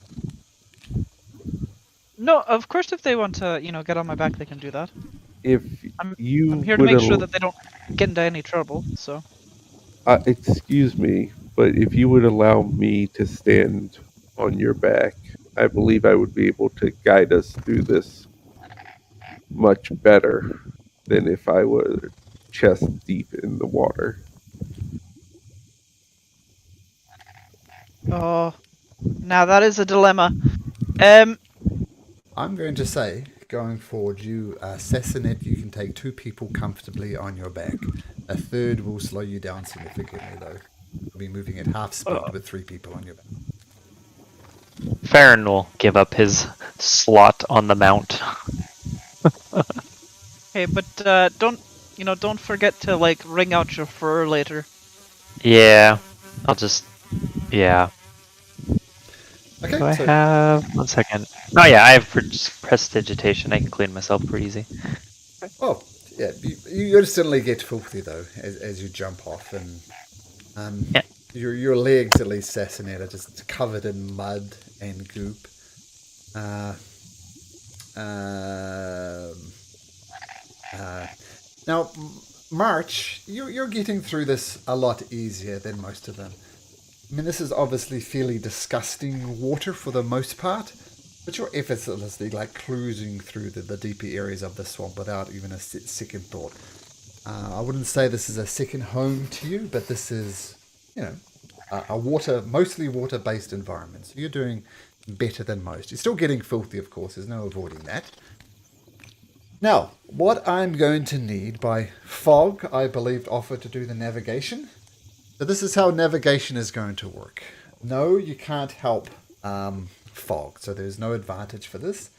S2: No, of course, if they want to, get on my back, they can do that.
S4: If
S2: I'm
S4: you
S2: here to
S4: would
S2: make sure
S4: al-
S2: that they don't get into any trouble. So.
S4: excuse me, but if you would allow me to stand on your back, I believe I would be able to guide us through this much better than if I were chest deep in the water.
S2: Oh, now that is a dilemma. Um,
S1: I'm going to say, going forward, Sassanet, you can take 2 people comfortably on your back. A third will slow you down significantly, though. You'll be moving at half speed with 3 people on your back.
S5: Farron will give up his slot on the mount.
S2: hey, but don't forget to wring out your fur later.
S5: Yeah, I'll just. Yeah.
S1: Okay,
S5: Do I
S1: so
S5: have. 1 second. Oh, yeah, I have prestidigitation. I can clean myself pretty easy.
S1: oh yeah, you instantly get filthy though as you jump off, and
S5: Yeah.
S1: your legs, at least Sassanet, are just covered in mud and goop. Uh, um, now, March, you're getting through this a lot easier than most of them. I mean, this is obviously fairly disgusting water for the most part, but you're effortlessly cruising through the deeper areas of the swamp without even a second thought. I wouldn't say this is a second home to you, but this is, mostly water-based environment. So you're doing better than most. You're still getting filthy, of course. There's no avoiding that. Now, what I'm going to need by Fog, I believe, offered to do the navigation. So this is how navigation is going to work. No, you can't help Fog, so there's no advantage for this.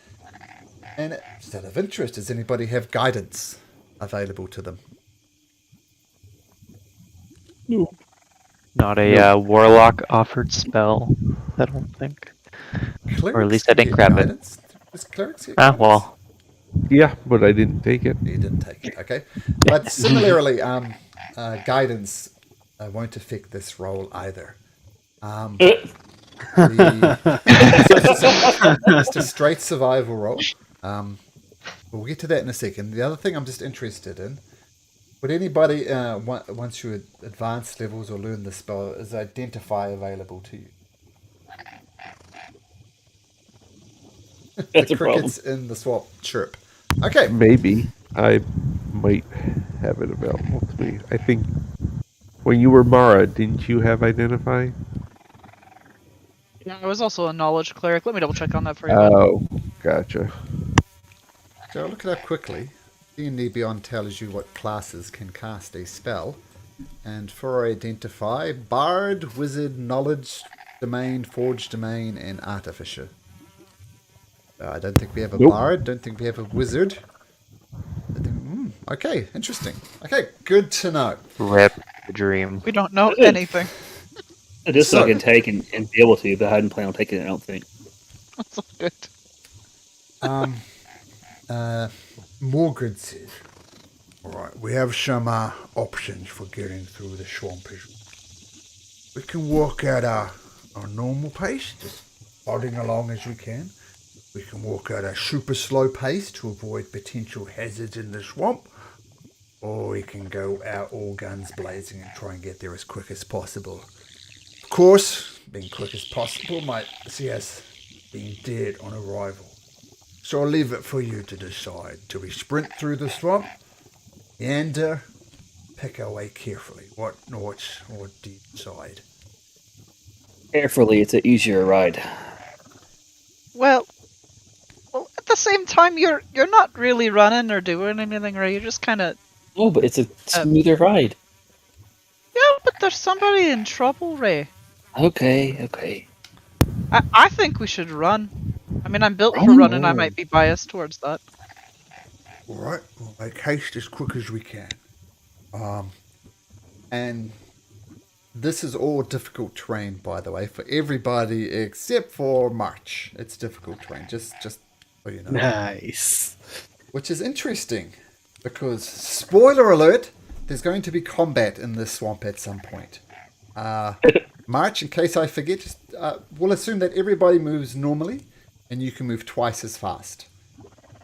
S1: And just out of interest, does anybody have guidance available to them?
S6: No.
S5: Not a warlock offered spell, I don't think.
S1: Clerics
S5: Or at least I
S1: can
S5: didn't
S1: get
S5: grab it.
S1: guidance. Does clerics get
S5: Ah,
S1: guidance?
S5: well.
S4: Yeah, but I didn't take it.
S1: You didn't take it, okay. But similarly, guidance won't affect this roll either. So it's just a straight survival roll. We'll get to that in a second. The other thing I'm just interested in, would anybody, once you advance levels or learn the spell, is Identify available to you?
S6: That's
S1: The
S6: a problem.
S1: crickets in the swamp chirp. Okay.
S4: Maybe I might have it available to me. I think when you were Mara, didn't you have Identify?
S2: Yeah, I was also a knowledge cleric. Let me double check on that for you, bud.
S4: Oh, gotcha.
S1: So look it up quickly. D&D Beyond tells you what classes can cast a spell. And for Identify, Bard, Wizard, Knowledge Domain, Forge Domain, and Artificer. I don't think we have a
S4: Nope.
S1: Bard. Don't think we have a Wizard. Okay, interesting. Okay, good to know.
S5: Rip the dream.
S2: We don't know anything.
S6: I just
S1: So-
S6: I can take and be able to, but I hadn't planned on taking it, I don't think.
S2: That's all good.
S7: Morgan says, alright, we have some options for getting through the swamp. We can walk at our normal pace, just plodding along as we can. We can walk at a super slow pace to avoid potential hazards in the swamp. Or we can go out all guns blazing and try and get there as quick as possible. Of course, being quick as possible might see us being dead on arrival. So I'll leave it for you to decide. Do we sprint through the swamp and pick our way carefully? What do you decide?
S6: Carefully, it's an easier ride.
S2: Well, at the same time, you're not really running or doing anything, right? You're just kind of.
S6: Oh, but it's a smoother ride.
S2: Yeah, but there's somebody in trouble, Ray.
S6: Okay.
S2: I think we should run. I mean, I'm built for
S6: Run?
S2: running. I might be biased towards that.
S7: Alright, we'll make haste as quick as we can.
S1: And this is all difficult terrain, by the way, for everybody except for March. It's difficult terrain, just so you know.
S3: Nice.
S1: Which is interesting. because, spoiler alert, there's going to be combat in this swamp at some point. March, in case I forget, just, we'll assume that everybody moves normally, and you can move twice as fast.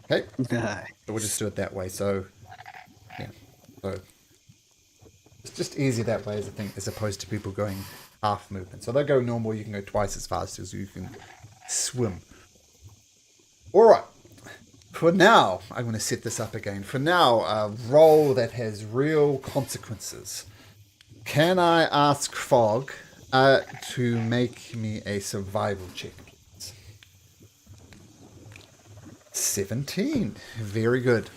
S1: Okay?
S3: Nice.
S1: So we'll just do it that way. So, yeah. So, it's just easier that way, as opposed to people going half movement. So they'll go normal, you can go twice as fast as you can swim. Alright. For now, I'm going to set this up again. For now, a roll that has real consequences. Can I ask Fog to make me a survival check, please? 17. Very good.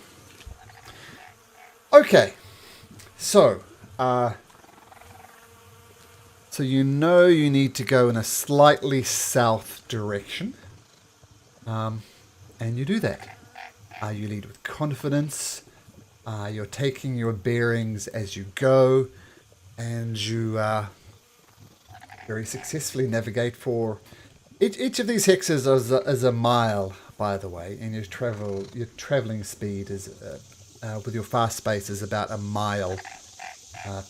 S1: Okay. So you know you need to go in a slightly south direction. And you do that. You lead with confidence. You're taking your bearings as you go. And you very successfully navigate for... Each of these hexes is a mile, by the way. And your traveling speed is, with your fast space, is about a mile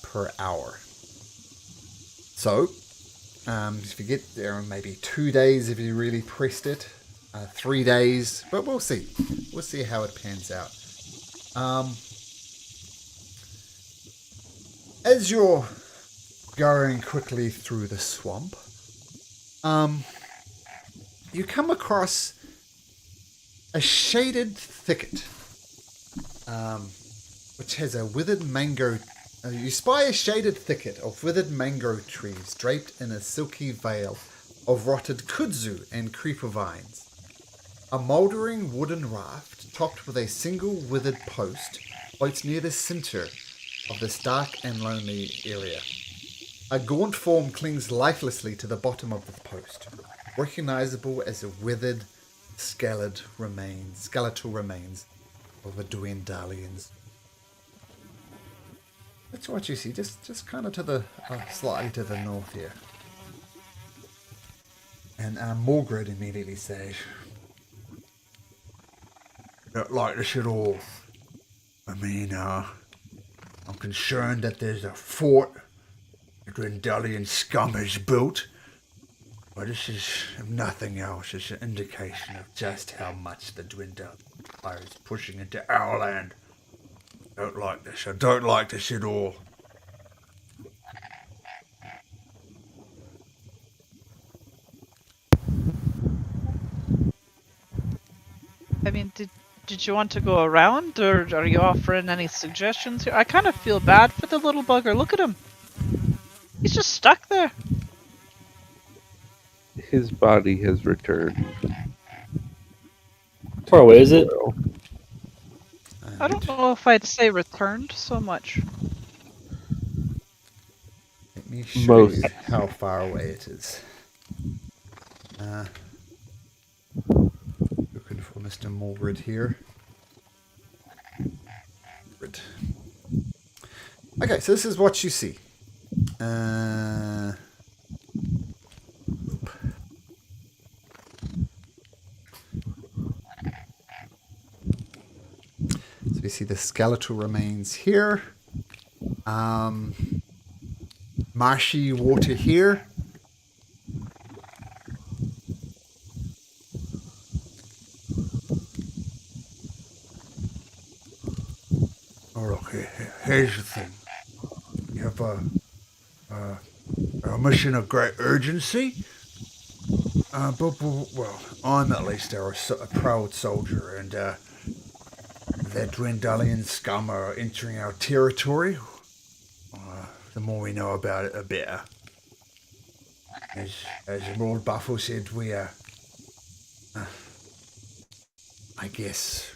S1: per hour. So, if you get there in maybe 2 days if you really pressed it, 3 days, but we'll see. We'll see how it pans out. As you're going quickly through the swamp, you come across a shaded thicket, which has a withered mango. You spy a shaded thicket of withered mango trees draped in a silky veil of rotted kudzu and creeper vines. A mouldering wooden raft, topped with a single withered post, floats near the centre of this dark and lonely area. A gaunt form clings lifelessly to the bottom of the post, recognisable as the withered, skeletal remains of a Dwendalian's. That's what you see, just kind of to the slightly to the north here. And Morgred immediately says, "Don't like this at all. I mean, I'm concerned that there's a fort the Dwendalian scum has built, but this is, if nothing else, it's an indication of just how much the Dwendalian Empire is pushing into our land. Don't like this. I don't like this at all."
S2: I mean, did you want to go around, or are you offering any suggestions here? I kind of feel bad for the little bugger. Look at him. He's just stuck there.
S4: His body has returned.
S6: Far away is it?
S4: Well,
S2: I don't know if I'd say returned so much.
S1: Let me show you how far away it is. Looking for Mr. Mulred here. Okay, so this is what you see. So we see the skeletal remains here. Marshy water here.
S7: Oh, look, here's the thing. You have a mission of great urgency. But, well, I'm at least a proud soldier, and that Dwendalian scum are entering our territory. The more we know about it, the better. As Lord Buffalo said, we are, I guess,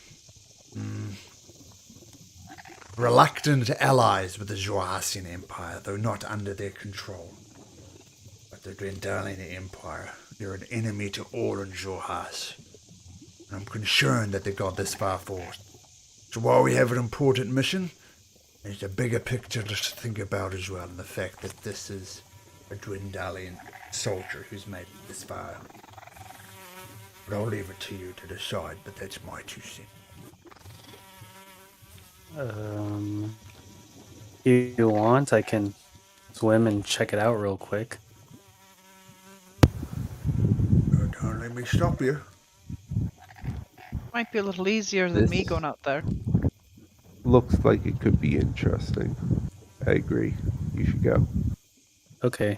S7: reluctant allies with the Joasian Empire, though not under their control. But the Dwendalian Empire, they're an enemy to all in Johas. And I'm concerned that they got this far forward. So while we have an important mission, there's a bigger picture to think about as well, and the fact that this is a Dwendalian soldier who's made it this far. But I'll leave it to you to decide, but that's my 2 cents.
S3: If you want, I can swim and check it out real quick.
S7: Don't let me stop you.
S2: Might be a little easier than me
S4: This-
S2: going out there.
S4: Looks like it could be interesting. I agree. You should go.
S3: Okay.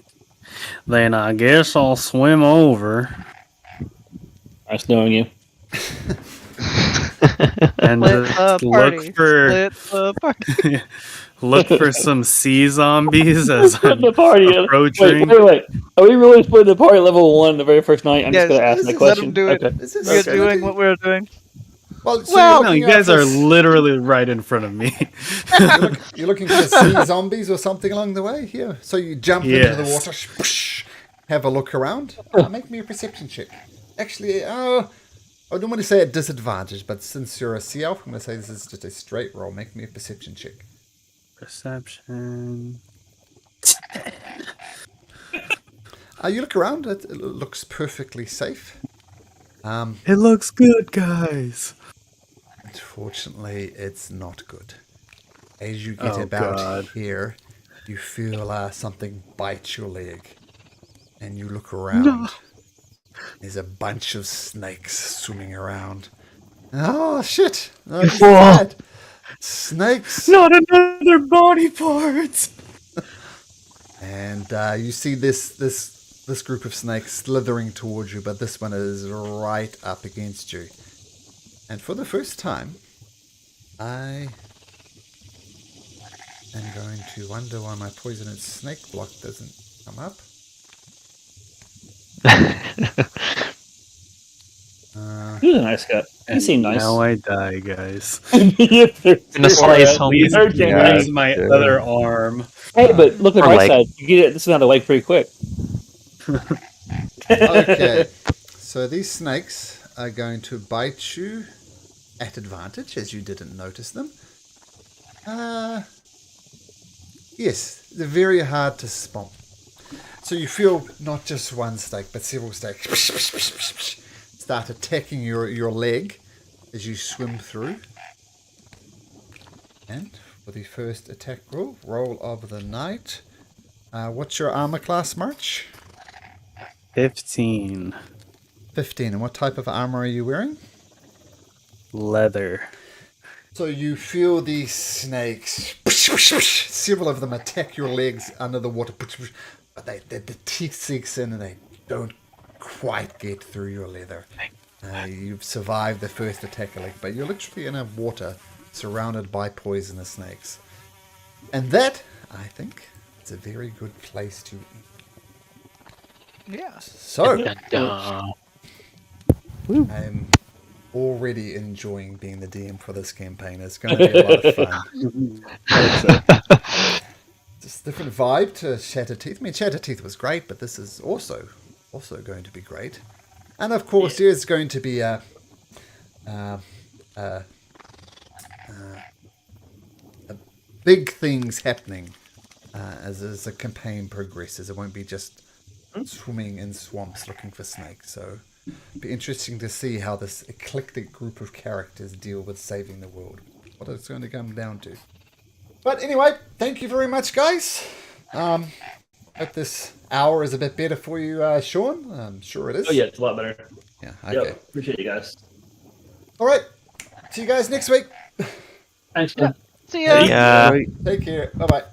S3: Then I guess I'll swim over
S6: Nice knowing you.
S3: and
S2: Split
S3: just
S2: the party. Split the party.
S3: look for some sea zombies as
S6: Split
S3: I'm
S6: the party.
S3: approaching.
S6: Wait. Are we really splitting the party at level 1 the very first night? I'm
S2: Yes,
S6: just going to ask
S1: this
S6: that
S1: is-
S6: question.
S2: Let 'em do it.
S6: Okay.
S1: This is
S2: We're
S6: Okay.
S2: doing what we're doing.
S1: Well, so
S2: Well,
S1: you're
S3: No,
S1: looking
S3: you
S1: out
S3: guys
S1: for
S3: are
S1: s-
S3: literally right in front of me.
S1: You're looking for sea zombies or something along the way here. So you jump into the
S3: Yes.
S1: water, have a look around. Make me a perception check. Actually, I don't want to say at disadvantage, but since you're a sea elf, I'm going to say this is just a straight roll. Make me a perception check.
S3: Perception.
S1: You look around. It looks perfectly safe.
S3: It looks good, guys.
S1: Unfortunately, it's not good. As you get
S3: Oh,
S1: about
S3: God.
S1: here, you feel something bite your leg. And you look around. There's a bunch of snakes swimming around. Oh, shit. Oh, this is bad. Snakes.
S3: Not another body part.
S1: And you see this group of snakes slithering towards you, but this one is right up against you. And for the first time, I am going to wonder why my poisonous snake block doesn't come up.
S6: You're a nice guy. You seem nice.
S3: Now I die, guys.
S5: Gonna slice home.
S3: Please
S6: Okay.
S3: use my other arm.
S6: Hey, but look at the
S5: Or
S6: right
S5: leg.
S6: side. You get this one out of the way pretty quick.
S1: Okay, so these snakes are going to bite you at advantage, as you didn't notice them. Yes, they're very hard to spot. So you feel not just one snake, but several snakes start attacking your leg as you swim through. And for the first attack roll of the night, what's your armor class, March?
S3: 15.
S1: 15. And what type of armor are you wearing?
S3: Leather.
S1: So you feel these snakes, several of them attack your legs under the water, but the teeth sinks in and they don't quite get through your leather. You've survived the first attack, but you're literally in a water surrounded by poisonous snakes. And that, I think, is a very good place to end.
S2: Yeah.
S1: So,
S5: Dun-dun.
S1: I'm already enjoying being the DM for this campaign. It's going to be a lot of fun. Just a different vibe to Shattered Teeth. I mean, Shattered Teeth was great, but this is also going to be great. And of course, there's going to be big things happening as the campaign progresses. It won't be just swimming in swamps looking for snakes. So it'll be interesting to see how this eclectic group of characters deal with saving the world. What it's going to come down to. But anyway, thank you very much, guys. Hope this hour is a bit better for you, Sean. I'm sure it is.
S6: Oh, yeah, it's a lot better.
S1: Yeah, okay.
S6: Yep. Appreciate you guys.
S1: All right. See you guys next week.
S6: Thanks, man.
S2: See ya.
S5: Yeah.
S4: Right.
S1: Take care. Bye-bye.